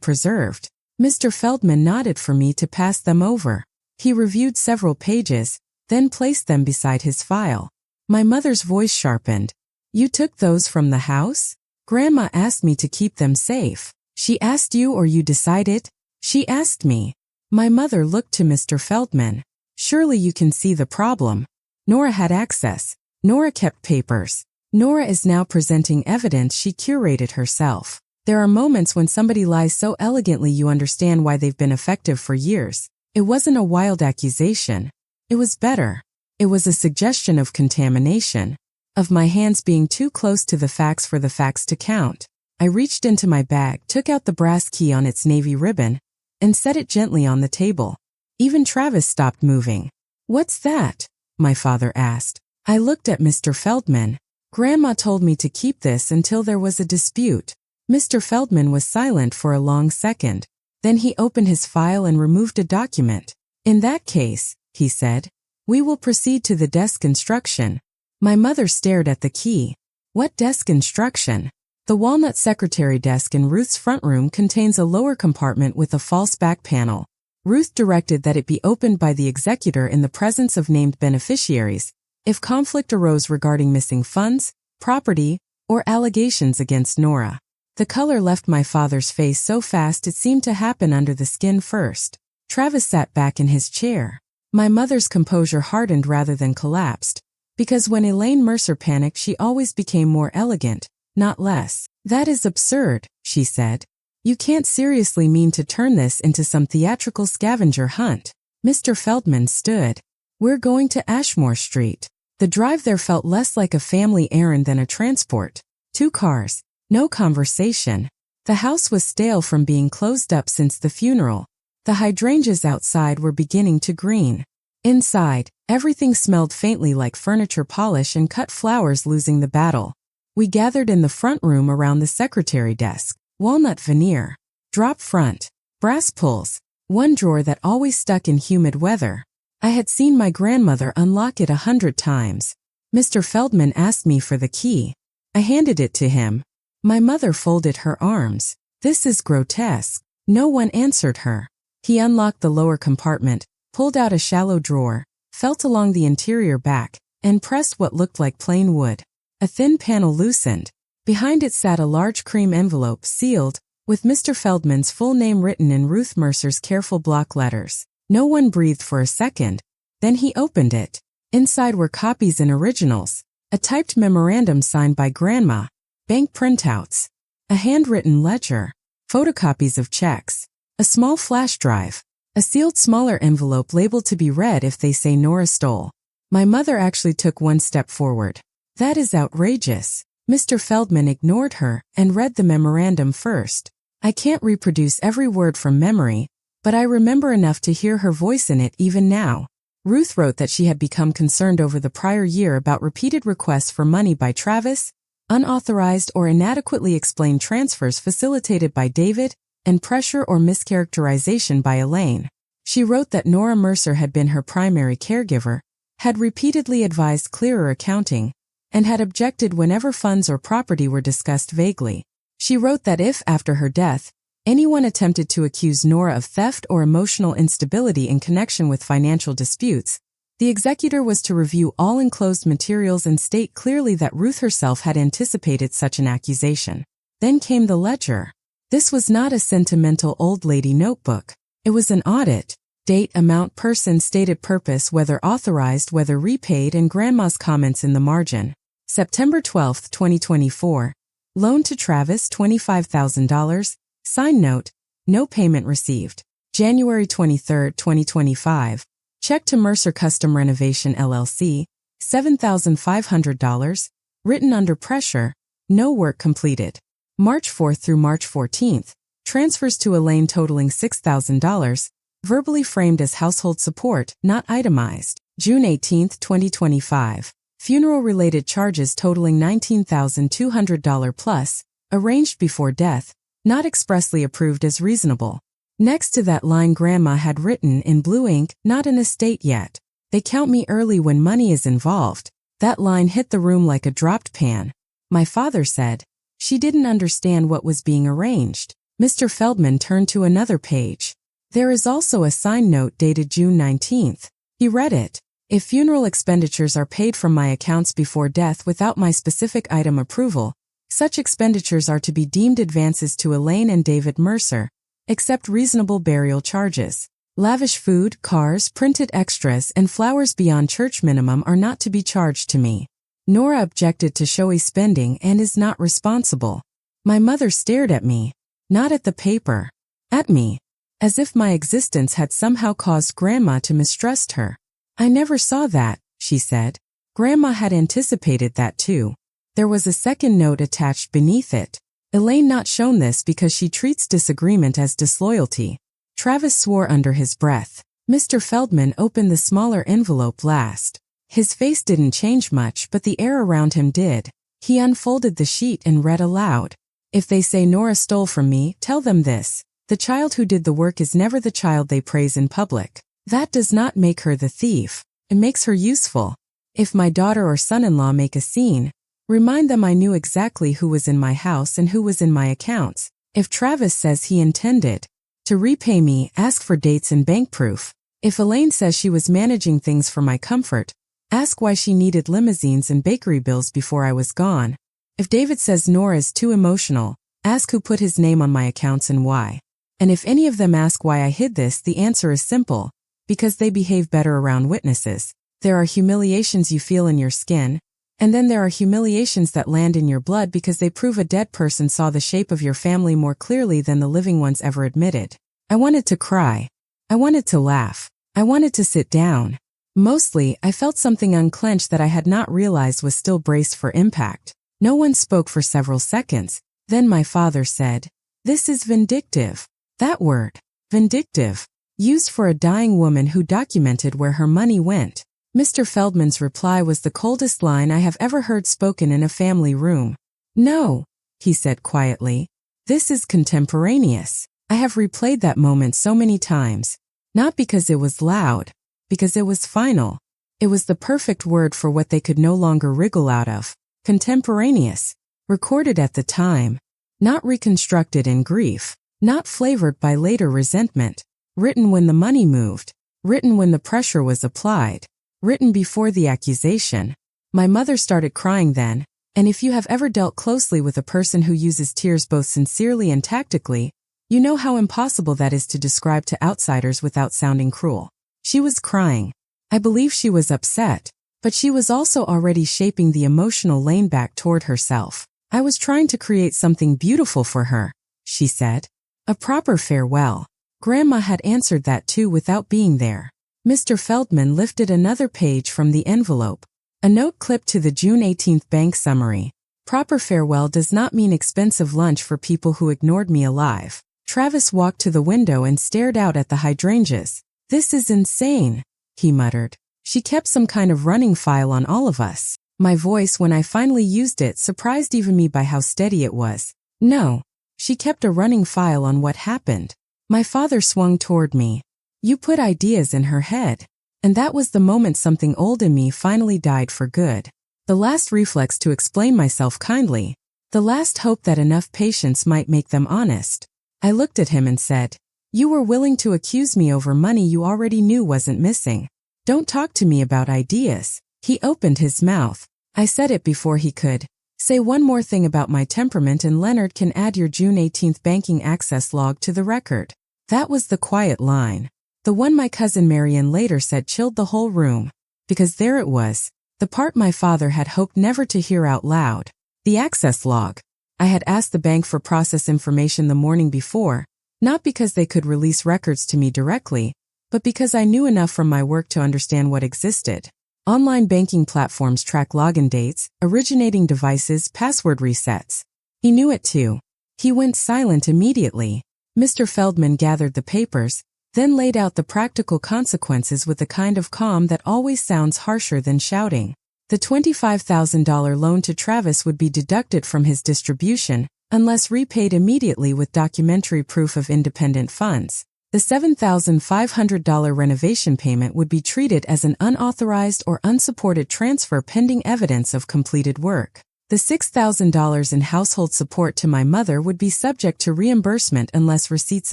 preserved. Mr. Feldman nodded for me to pass them over. He reviewed several pages, then placed them beside his file. My mother's voice sharpened. You took those from the house? Grandma asked me to keep them safe. She asked you or you decided? She asked me. My mother looked to Mr. Feldman. Surely you can see the problem. Nora had access. Nora kept papers. Nora is now presenting evidence she curated herself. There are moments when somebody lies so elegantly you understand why they've been effective for years. It wasn't a wild accusation. It was better. It was a suggestion of contamination. Of my hands being too close to the facts for the facts to count. I reached into my bag, took out the brass key on its navy ribbon, and set it gently on the table. Even Travis stopped moving. What's that? My father asked. I looked at Mr. Feldman. Grandma told me to keep this until there was a dispute. Mr. Feldman was silent for a long second. Then he opened his file and removed a document. In that case, he said, we will proceed to the desk instruction. My mother stared at the key. What desk instruction? The walnut secretary desk in Ruth's front room contains a lower compartment with a false back panel. Ruth directed that it be opened by the executor in the presence of named beneficiaries, if conflict arose regarding missing funds, property, or allegations against Nora. The color left my father's face so fast it seemed to happen under the skin first. Travis sat back in his chair. My mother's composure hardened rather than collapsed, because when Elaine Mercer panicked she always became more elegant, not less. That is absurd, she said. You can't seriously mean to turn this into some theatrical scavenger hunt. Mr. Feldman stood. We're going to Ashmore Street. The drive there felt less like a family errand than a transport. 2 cars. No conversation. The house was stale from being closed up since the funeral. The hydrangeas outside were beginning to green. Inside, everything smelled faintly like furniture polish and cut flowers losing the battle. We gathered in the front room around the secretary desk. Walnut veneer. Drop front. Brass pulls. One drawer that always stuck in humid weather. I had seen my grandmother unlock it 100 times. Mr. Feldman asked me for the key. I handed it to him. My mother folded her arms. This is grotesque. No one answered her. He unlocked the lower compartment, pulled out a shallow drawer, felt along the interior back, and pressed what looked like plain wood. A thin panel loosened. Behind it sat a large cream envelope sealed, with Mr. Feldman's full name written in Ruth Mercer's careful block letters. No one breathed for a second. Then he opened it. Inside were copies and originals, a typed memorandum signed by Grandma, bank printouts, a handwritten ledger, photocopies of checks, a small flash drive, a sealed smaller envelope labeled to be read if they say Nora stole. My mother actually took one step forward. That is outrageous. Mr. Feldman ignored her and read the memorandum first. I can't reproduce every word from memory, but I remember enough to hear her voice in it even now. Ruth wrote that she had become concerned over the prior year about repeated requests for money by Travis, unauthorized or inadequately explained transfers facilitated by David, and pressure or mischaracterization by Elaine. She wrote that Nora Mercer had been her primary caregiver, had repeatedly advised clearer accounting, and had objected whenever funds or property were discussed vaguely. She wrote that if, after her death, anyone attempted to accuse Nora of theft or emotional instability in connection with financial disputes, the executor was to review all enclosed materials and state clearly that Ruth herself had anticipated such an accusation. Then came the ledger. This was not a sentimental old lady notebook. It was an audit. Date, amount, person, stated purpose, whether authorized, whether repaid, and Grandma's comments in the margin. September 12, 2024. Loan to Travis, $25,000. Sign note, no payment received. January 23, 2025. Check to Mercer Custom Renovation LLC, $7,500. Written under pressure, no work completed. March 4 through March 14. Transfers to Elaine totaling $6,000, verbally framed as household support, not itemized. June 18, 2025. Funeral-related charges totaling $19,200 plus, arranged before death, not expressly approved as reasonable. Next to that line Grandma had written in blue ink, not an estate yet. They count me early when money is involved. That line hit the room like a dropped pan. My father said. She didn't understand what was being arranged. Mr. Feldman turned to another page. There is also a sign note dated June 19th. He read it. If funeral expenditures are paid from my accounts before death without my specific item approval, such expenditures are to be deemed advances to Elaine and David Mercer, except reasonable burial charges. Lavish food, cars, printed extras, and flowers beyond church minimum are not to be charged to me. Nora objected to showy spending and is not responsible. My mother stared at me, not at the paper, at me, as if my existence had somehow caused Grandma to mistrust her. I never saw that, she said. Grandma had anticipated that too. There was a second note attached beneath it. Elaine not shown this because she treats disagreement as disloyalty. Travis swore under his breath. Mr. Feldman opened the smaller envelope last. His face didn't change much, but the air around him did. He unfolded the sheet and read aloud. If they say Nora stole from me, tell them this. The child who did the work is never the child they praise in public. That does not make her the thief. It makes her useful. If my daughter or son-in-law make a scene, remind them I knew exactly who was in my house and who was in my accounts. If Travis says he intended to repay me, ask for dates and bank proof. If Elaine says she was managing things for my comfort, ask why she needed limousines and bakery bills before I was gone. If David says Nora is too emotional, ask who put his name on my accounts and why. And if any of them ask why I hid this, the answer is simple. Because they behave better around witnesses. There are humiliations you feel in your skin, and then there are humiliations that land in your blood because they prove a dead person saw the shape of your family more clearly than the living ones ever admitted. I wanted to cry. I wanted to laugh. I wanted to sit down. Mostly, I felt something unclench that I had not realized was still braced for impact. No one spoke for several seconds. Then my father said, "This is vindictive." That word, vindictive, used for a dying woman who documented where her money went. Mr. Feldman's reply was the coldest line I have ever heard spoken in a family room. "No," he said quietly. "This is contemporaneous. I have replayed that moment so many times. Not because it was loud, because it was final. It was the perfect word for what they could no longer wriggle out of. Contemporaneous. Recorded at the time. Not reconstructed in grief. Not flavored by later resentment. Written when the money moved. Written when the pressure was applied. Written before the accusation." My mother started crying then, and if you have ever dealt closely with a person who uses tears both sincerely and tactically, you know how impossible that is to describe to outsiders without sounding cruel. She was crying. I believe she was upset, but she was also already shaping the emotional lane back toward herself. "I was trying to create something beautiful for her," she said. "A proper farewell." Grandma had answered that too without being there. Mr. Feldman lifted another page from the envelope. A note clipped to the June 18th bank summary. "Proper farewell does not mean expensive lunch for people who ignored me alive." Travis walked to the window and stared out at the hydrangeas. "This is insane," he muttered. "She kept some kind of running file on all of us." My voice, when I finally used it, surprised even me by how steady it was. "No, she kept a running file on what happened." My father swung toward me. "You put ideas in her head." And that was the moment something old in me finally died for good. The last reflex to explain myself kindly. The last hope that enough patience might make them honest. I looked at him and said, "You were willing to accuse me over money you already knew wasn't missing. Don't talk to me about ideas." He opened his mouth. I said it before he could. "Say one more thing about my temperament and Leonard can add your June 18th banking access log to the record." That was the quiet line. The one my cousin Marian later said chilled the whole room. Because there it was, the part my father had hoped never to hear out loud. The access log. I had asked the bank for process information the morning before, not because they could release records to me directly, but because I knew enough from my work to understand what existed. Online banking platforms track login dates, originating devices, password resets. He knew it too. He went silent immediately. Mr. Feldman gathered the papers, then laid out the practical consequences with the kind of calm that always sounds harsher than shouting. The $25,000 loan to Travis would be deducted from his distribution, unless repaid immediately with documentary proof of independent funds. The $7,500 renovation payment would be treated as an unauthorized or unsupported transfer pending evidence of completed work. The $6,000 in household support to my mother would be subject to reimbursement unless receipts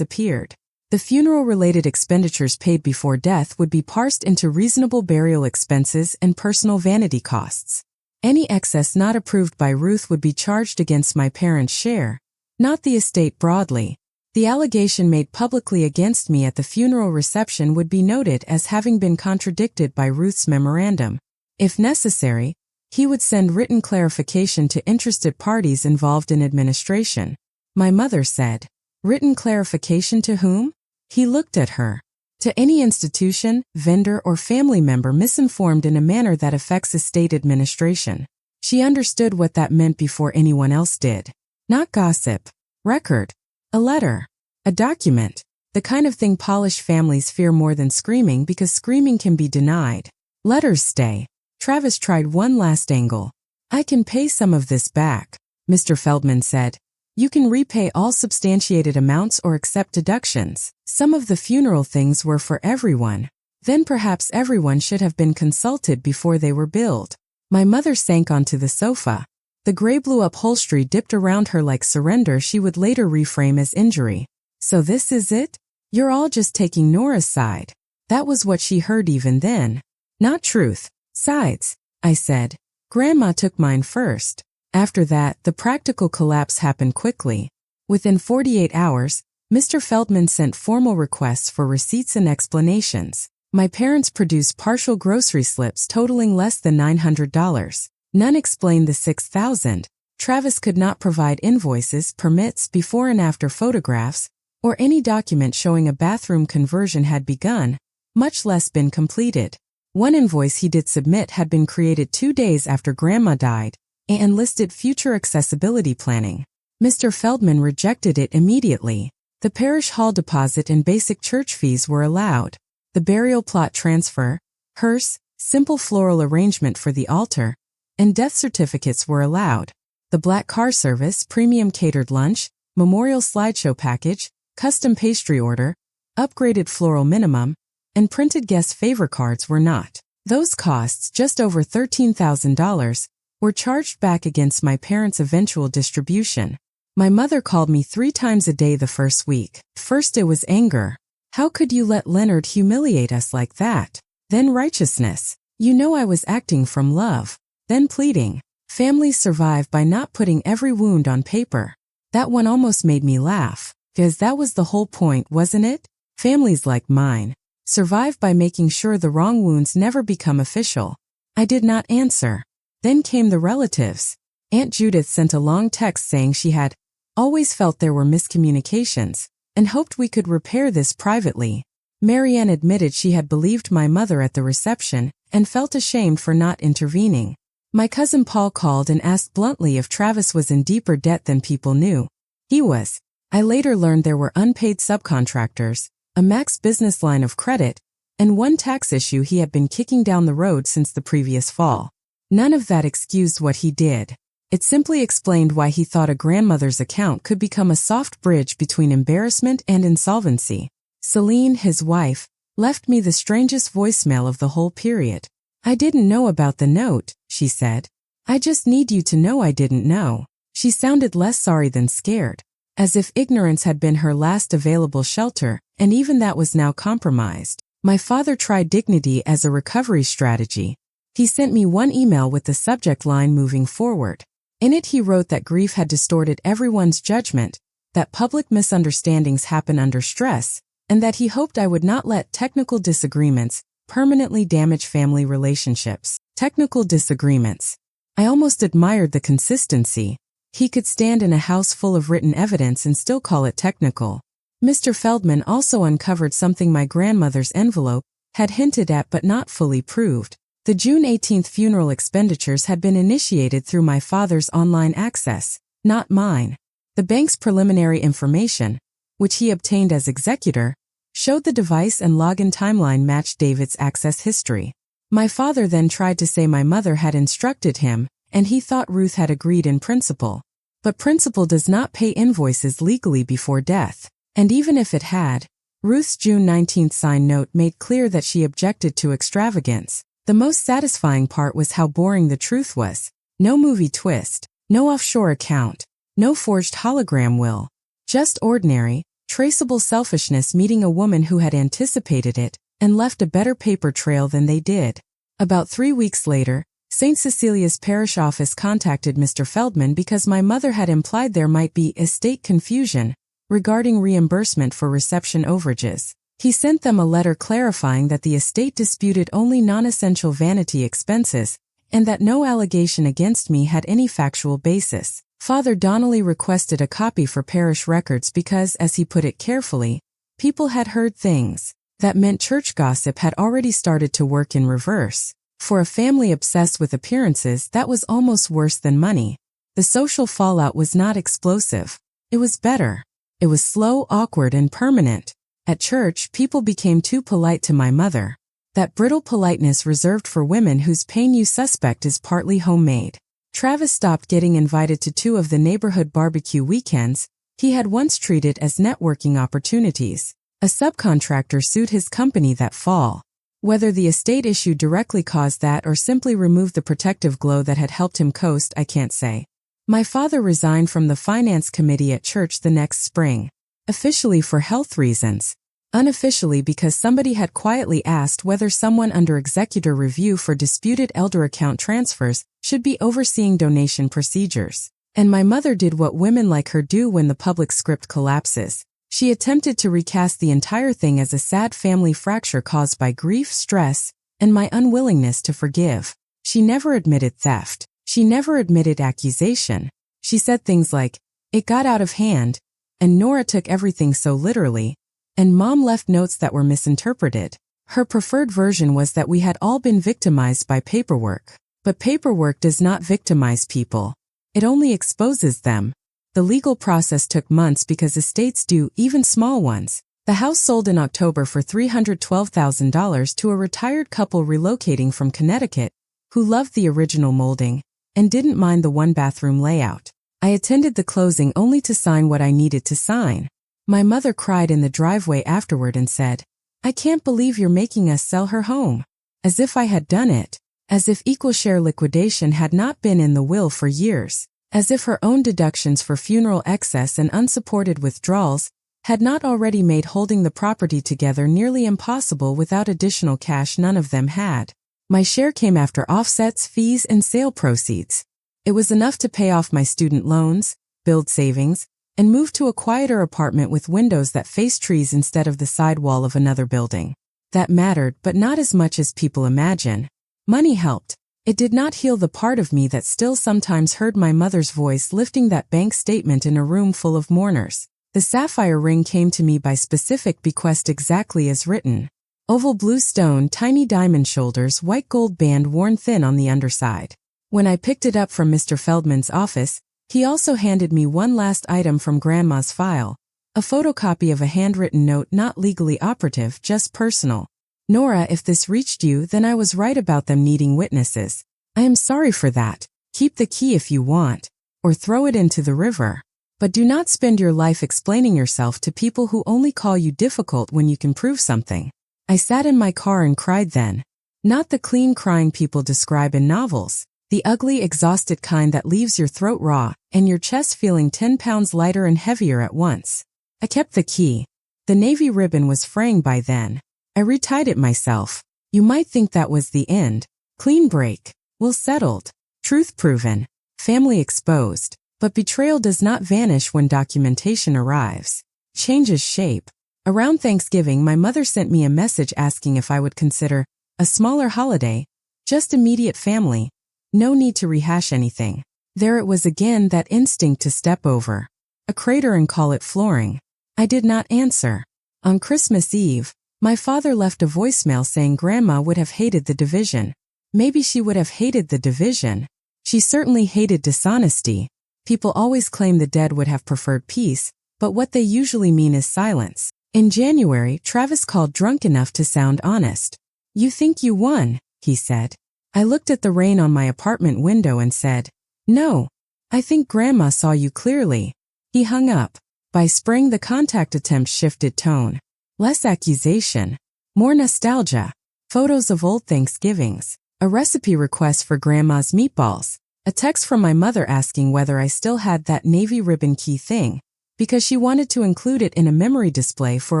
appeared. The funeral-related expenditures paid before death would be parsed into reasonable burial expenses and personal vanity costs. Any excess not approved by Ruth would be charged against my parents' share, not the estate broadly. The allegation made publicly against me at the funeral reception would be noted as having been contradicted by Ruth's memorandum. If necessary, he would send written clarification to interested parties involved in administration. My mother said, "Written clarification to whom?" He looked at her. "To any institution, vendor, or family member misinformed in a manner that affects estate administration." She understood what that meant before anyone else did. Not gossip. Record. A letter. A document. The kind of thing polished families fear more than screaming because screaming can be denied. Letters stay. Travis tried one last angle. "I can pay some of this back," Mr. Feldman said. "You can repay all substantiated amounts or accept deductions." Some of the funeral things were for everyone. Then perhaps everyone should have been consulted before they were billed. My mother sank onto the sofa. The gray-blue upholstery dipped around her like surrender she would later reframe as injury. "So this is it? You're all just taking Nora's side." That was what she heard even then. "Not truth. Sides," I said. "Grandma took mine first." After that, the practical collapse happened quickly. Within 48 hours, Mr. Feldman sent formal requests for receipts and explanations. My parents produced partial grocery slips totaling less than $900. None explained the $6,000. Travis could not provide invoices, permits, before and after photographs, or any document showing a bathroom conversion had begun, much less been completed. One invoice he did submit had been created 2 days after Grandma died and listed future accessibility planning. Mr. Feldman rejected it immediately. The parish hall deposit and basic church fees were allowed. The burial plot transfer, hearse, simple floral arrangement for the altar, and death certificates were allowed. The black car service, premium catered lunch, memorial slideshow package, custom pastry order, upgraded floral minimum, and printed guest favor cards were not. Those costs, just over $13,000, were charged back against my parents' eventual distribution. My mother called me 3 times a day the first week. First it was anger. "How could you let Leonard humiliate us like that?" Then righteousness. "You know I was acting from love." Then pleading. "Families survive by not putting every wound on paper." That one almost made me laugh, because that was the whole point, wasn't it? Families like mine survive by making sure the wrong wounds never become official. I did not answer. Then came the relatives. Aunt Judith sent a long text saying she had always felt there were miscommunications and hoped we could repair this privately. Marianne admitted she had believed my mother at the reception and felt ashamed for not intervening. My cousin Paul called and asked bluntly if Travis was in deeper debt than people knew. He was. I later learned there were unpaid subcontractors, a max business line of credit, and one tax issue he had been kicking down the road since the previous fall. None of that excused what he did. It simply explained why he thought a grandmother's account could become a soft bridge between embarrassment and insolvency. Celine, his wife, left me the strangest voicemail of the whole period. "I didn't know about the note," she said. "I just need you to know I didn't know." She sounded less sorry than scared, as if ignorance had been her last available shelter, and even that was now compromised. My father tried dignity as a recovery strategy. He sent me one email with the subject line "Moving Forward." In it he wrote that grief had distorted everyone's judgment, that public misunderstandings happen under stress, and that he hoped I would not let technical disagreements permanently damage family relationships. Technical disagreements. I almost admired the consistency. He could stand in a house full of written evidence and still call it technical. Mr. Feldman also uncovered something my grandmother's envelope had hinted at but not fully proved. The June 18th funeral expenditures had been initiated through my father's online access, not mine. The bank's preliminary information, which he obtained as executor, showed the device and login timeline matched David's access history. My father then tried to say my mother had instructed him, and he thought Ruth had agreed in principle. But principle does not pay invoices legally before death. And even if it had, Ruth's June 19th signed note made clear that she objected to extravagance. The most satisfying part was how boring the truth was. No movie twist, no offshore account, no forged hologram will. Just ordinary, traceable selfishness meeting a woman who had anticipated it and left a better paper trail than they did. About 3 weeks later, St. Cecilia's parish office contacted Mr. Feldman because my mother had implied there might be estate confusion regarding reimbursement for reception overages. He sent them a letter clarifying that the estate disputed only non-essential vanity expenses and that no allegation against me had any factual basis. Father Donnelly requested a copy for parish records because, as he put it carefully, people had heard things. That meant church gossip had already started to work in reverse. For a family obsessed with appearances, that was almost worse than money. The social fallout was not explosive. It was better. It was slow, awkward, and permanent. At church, people became too polite to my mother. That brittle politeness reserved for women whose pain you suspect is partly homemade. Travis stopped getting invited to 2 of the neighborhood barbecue weekends he had once treated as networking opportunities. A subcontractor sued his company that fall. Whether the estate issue directly caused that or simply removed the protective glow that had helped him coast, I can't say. My father resigned from the finance committee at church the next spring. Officially for health reasons. Unofficially because somebody had quietly asked whether someone under executor review for disputed elder account transfers should be overseeing donation procedures. And my mother did what women like her do when the public script collapses. She attempted to recast the entire thing as a sad family fracture caused by grief, stress, and my unwillingness to forgive. She never admitted theft. She never admitted accusation. She said things like, "It got out of hand," and "Nora took everything so literally," and "Mom left notes that were misinterpreted." Her preferred version was that we had all been victimized by paperwork. But paperwork does not victimize people. It only exposes them. The legal process took months because estates do, even small ones. The house sold in October for $312,000 to a retired couple relocating from Connecticut, who loved the original molding and didn't mind the one-bathroom layout. I attended the closing only to sign what I needed to sign. My mother cried in the driveway afterward and said, "I can't believe you're making us sell her home." As if I had done it. As if equal share liquidation had not been in the will for years. As if her own deductions for funeral excess and unsupported withdrawals had not already made holding the property together nearly impossible without additional cash none of them had. My share came after offsets, fees, and sale proceeds. It was enough to pay off my student loans, build savings, and move to a quieter apartment with windows that faced trees instead of the side wall of another building. That mattered, but not as much as people imagine. Money helped. It did not heal the part of me that still sometimes heard my mother's voice lifting that bank statement in a room full of mourners. The sapphire ring came to me by specific bequest exactly as written. Oval blue stone, tiny diamond shoulders, white gold band worn thin on the underside. When I picked it up from Mr. Feldman's office, he also handed me one last item from Grandma's file. A photocopy of a handwritten note not legally operative, just personal. "Nora, if this reached you, then I was right about them needing witnesses. I am sorry for that. Keep the key if you want. Or throw it into the river. But do not spend your life explaining yourself to people who only call you difficult when you can prove something." I sat in my car and cried then. Not the clean crying people describe in novels. The ugly, exhausted kind that leaves your throat raw and your chest feeling 10 pounds lighter and heavier at once. I kept the key. The navy ribbon was fraying by then. I retied it myself. You might think that was the end. Clean break. Well settled. Truth proven. Family exposed. But betrayal does not vanish when documentation arrives. Changes shape. Around Thanksgiving, my mother sent me a message asking if I would consider a smaller holiday, just immediate family. No need to rehash anything. There it was again, that instinct to step over a crater and call it flooring. I did not answer. On Christmas Eve, my father left a voicemail saying Grandma would have hated the division. Maybe she would have hated the division. She certainly hated dishonesty. People always claim the dead would have preferred peace, but what they usually mean is silence. In January, Travis called drunk enough to sound honest. "You think you won," he said. I looked at the rain on my apartment window and said, "No, I think Grandma saw you clearly." He hung up. By spring, the contact attempt shifted tone. Less accusation. More nostalgia. Photos of old Thanksgivings. A recipe request for Grandma's meatballs. A text from my mother asking whether I still had that navy ribbon key thing, because she wanted to include it in a memory display for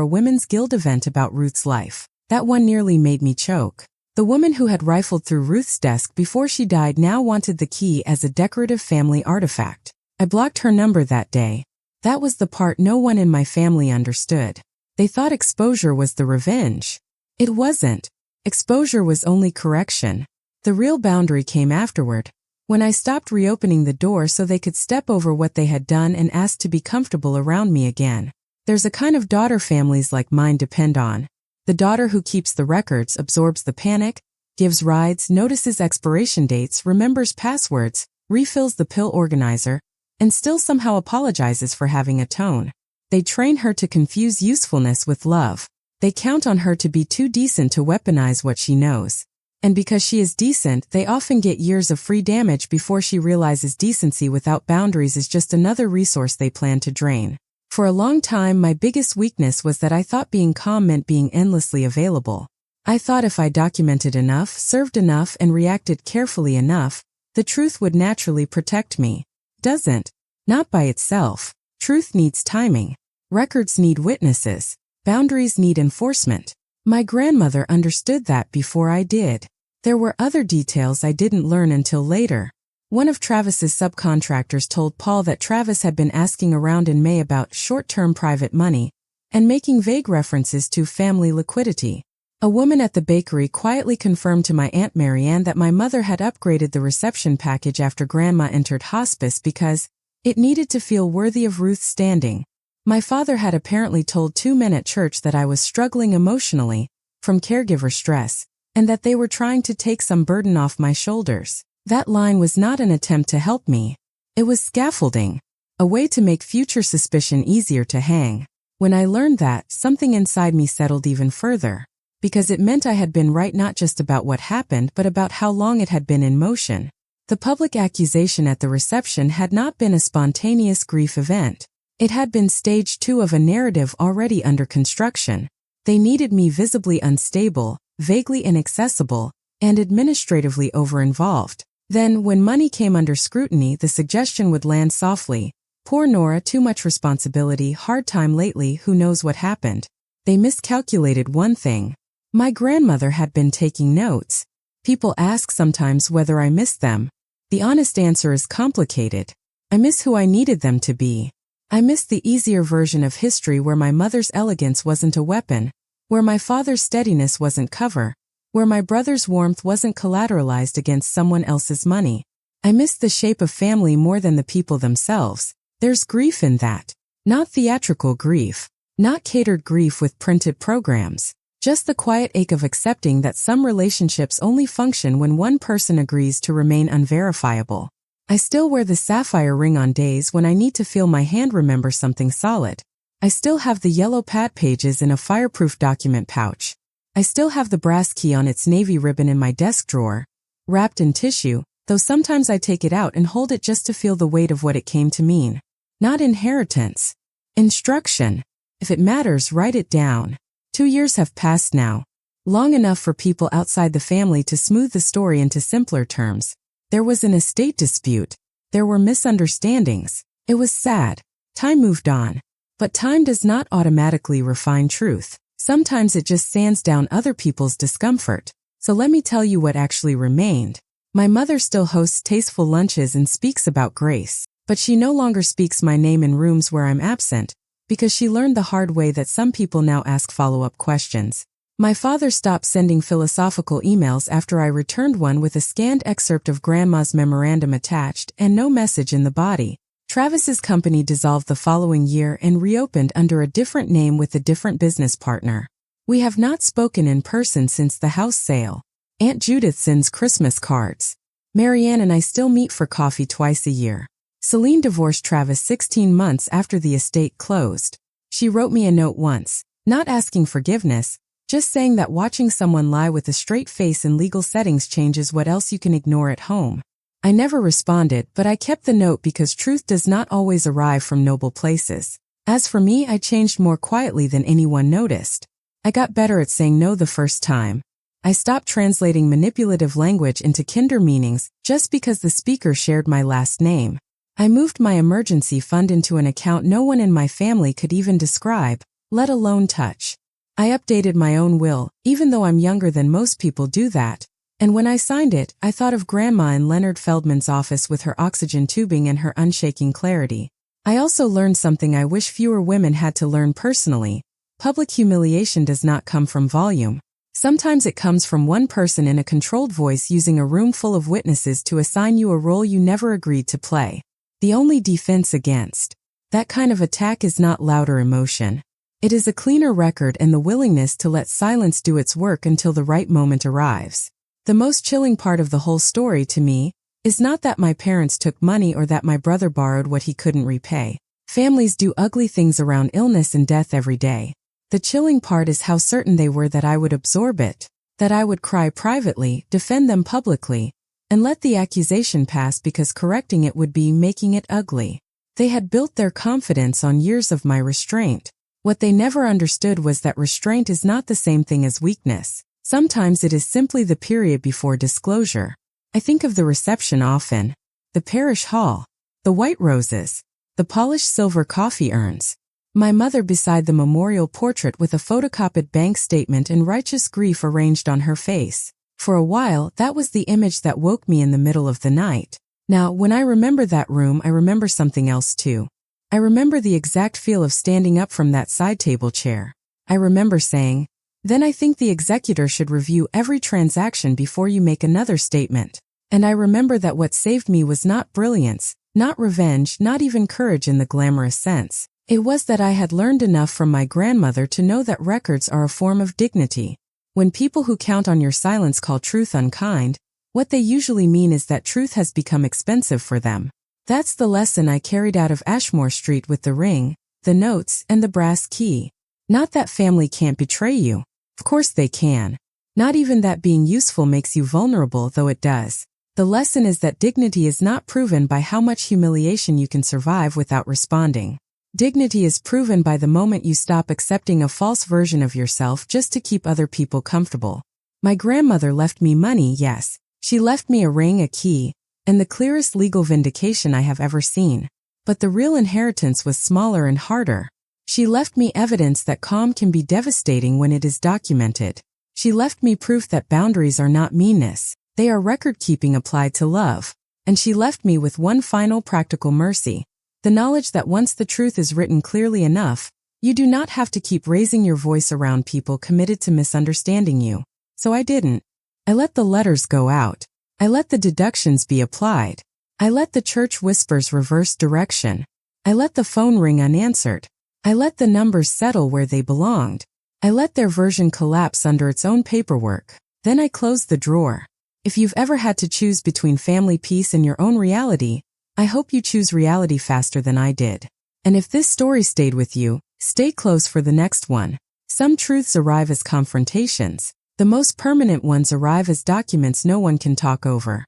a Women's Guild event about Ruth's life. That one nearly made me choke. The woman who had rifled through Ruth's desk before she died now wanted the key as a decorative family artifact. I blocked her number that day. That was the part no one in my family understood. They thought exposure was the revenge. It wasn't. Exposure was only correction. The real boundary came afterward, when I stopped reopening the door so they could step over what they had done and asked to be comfortable around me again. There's a kind of daughter families like mine depend on. The daughter who keeps the records, absorbs the panic, gives rides, notices expiration dates, remembers passwords, refills the pill organizer, and still somehow apologizes for having a tone. They train her to confuse usefulness with love. They count on her to be too decent to weaponize what she knows. And because she is decent, they often get years of free damage before she realizes decency without boundaries is just another resource they plan to drain. For a long time, my biggest weakness was that I thought being calm meant being endlessly available. I thought if I documented enough, served enough, and reacted carefully enough, the truth would naturally protect me. Doesn't. Not by itself. Truth needs timing. Records need witnesses. Boundaries need enforcement. My grandmother understood that before I did. There were other details I didn't learn until later. One of Travis's subcontractors told Paul that Travis had been asking around in May about short-term private money and making vague references to family liquidity. A woman at the bakery quietly confirmed to my Aunt Marianne that my mother had upgraded the reception package after Grandma entered hospice because it needed to feel worthy of Ruth's standing. My father had apparently told 2 men at church that I was struggling emotionally from caregiver stress and that they were trying to take some burden off my shoulders. That line was not an attempt to help me. It was scaffolding, a way to make future suspicion easier to hang. When I learned that, something inside me settled even further, because it meant I had been right not just about what happened but about how long it had been in motion. The public accusation at the reception had not been a spontaneous grief event. It had been stage 2 of a narrative already under construction. They needed me visibly unstable, vaguely inaccessible, and administratively overinvolved. Then, when money came under scrutiny, the suggestion would land softly. Poor Nora, too much responsibility, hard time lately, who knows what happened. They miscalculated one thing. My grandmother had been taking notes. People ask sometimes whether I miss them. The honest answer is complicated. I miss who I needed them to be. I miss the easier version of history where my mother's elegance wasn't a weapon, where my father's steadiness wasn't cover, where my brother's warmth wasn't collateralized against someone else's money. I miss the shape of family more than the people themselves. There's grief in that. Not theatrical grief. Not catered grief with printed programs. Just the quiet ache of accepting that some relationships only function when one person agrees to remain unverifiable. I still wear the sapphire ring on days when I need to feel my hand remember something solid. I still have the yellow pad pages in a fireproof document pouch. I still have the brass key on its navy ribbon in my desk drawer, wrapped in tissue, though sometimes I take it out and hold it just to feel the weight of what it came to mean. Not inheritance. Instruction. If it matters, write it down. 2 years have passed now. Long enough for people outside the family to smooth the story into simpler terms. There was an estate dispute. There were misunderstandings. It was sad. Time moved on. But time does not automatically refine truth. Sometimes it just sands down other people's discomfort. So let me tell you what actually remained. My mother still hosts tasteful lunches and speaks about grace, but she no longer speaks my name in rooms where I'm absent, because she learned the hard way that some people now ask follow-up questions. My father stopped sending philosophical emails after I returned one with a scanned excerpt of Grandma's memorandum attached and no message in the body. Travis's company dissolved the following year and reopened under a different name with a different business partner. We have not spoken in person since the house sale. Aunt Judith sends Christmas cards. Marianne and I still meet for coffee twice a year. Celine divorced Travis 16 months after the estate closed. She wrote me a note once, not asking forgiveness, just saying that watching someone lie with a straight face in legal settings changes what else you can ignore at home. I never responded, but I kept the note because truth does not always arrive from noble places. As for me, I changed more quietly than anyone noticed. I got better at saying no the first time. I stopped translating manipulative language into kinder meanings just because the speaker shared my last name. I moved my emergency fund into an account no one in my family could even describe, let alone touch. I updated my own will, even though I'm younger than most people do that. And when I signed it, I thought of Grandma in Leonard Feldman's office with her oxygen tubing and her unshaking clarity. I also learned something I wish fewer women had to learn personally. Public humiliation does not come from volume. Sometimes it comes from one person in a controlled voice using a room full of witnesses to assign you a role you never agreed to play. The only defense against that kind of attack is not louder emotion. It is a cleaner record and the willingness to let silence do its work until the right moment arrives. The most chilling part of the whole story to me is not that my parents took money or that my brother borrowed what he couldn't repay. Families do ugly things around illness and death every day. The chilling part is how certain they were that I would absorb it, that I would cry privately, defend them publicly, and let the accusation pass because correcting it would be making it ugly. They had built their confidence on years of my restraint. What they never understood was that restraint is not the same thing as weakness. Sometimes it is simply the period before disclosure. I think of the reception often, the parish hall, the white roses, the polished silver coffee urns, my mother beside the memorial portrait with a photocopied bank statement and righteous grief arranged on her face. For a while, that was the image that woke me in the middle of the night. Now, when I remember that room, I remember something else too. I remember the exact feel of standing up from that side table chair. I remember saying, "Then I think the executor should review every transaction before you make another statement." And I remember that what saved me was not brilliance, not revenge, not even courage in the glamorous sense. It was that I had learned enough from my grandmother to know that records are a form of dignity. When people who count on your silence call truth unkind, what they usually mean is that truth has become expensive for them. That's the lesson I carried out of Ashmore Street with the ring, the notes, and the brass key. Not that family can't betray you. Of course they can. Not even that being useful makes you vulnerable, though it does. The lesson is that dignity is not proven by how much humiliation you can survive without responding. Dignity is proven by the moment you stop accepting a false version of yourself just to keep other people comfortable. My grandmother left me money, yes. She left me a ring, a key, and the clearest legal vindication I have ever seen. But the real inheritance was smaller and harder. She left me evidence that calm can be devastating when it is documented. She left me proof that boundaries are not meanness. They are record-keeping applied to love. And she left me with one final practical mercy. The knowledge that once the truth is written clearly enough, you do not have to keep raising your voice around people committed to misunderstanding you. So I didn't. I let the letters go out. I let the deductions be applied. I let the church whispers reverse direction. I let the phone ring unanswered. I let the numbers settle where they belonged. I let their version collapse under its own paperwork. Then I closed the drawer. If you've ever had to choose between family peace and your own reality, I hope you choose reality faster than I did. And if this story stayed with you, stay close for the next one. Some truths arrive as confrontations. The most permanent ones arrive as documents no one can talk over.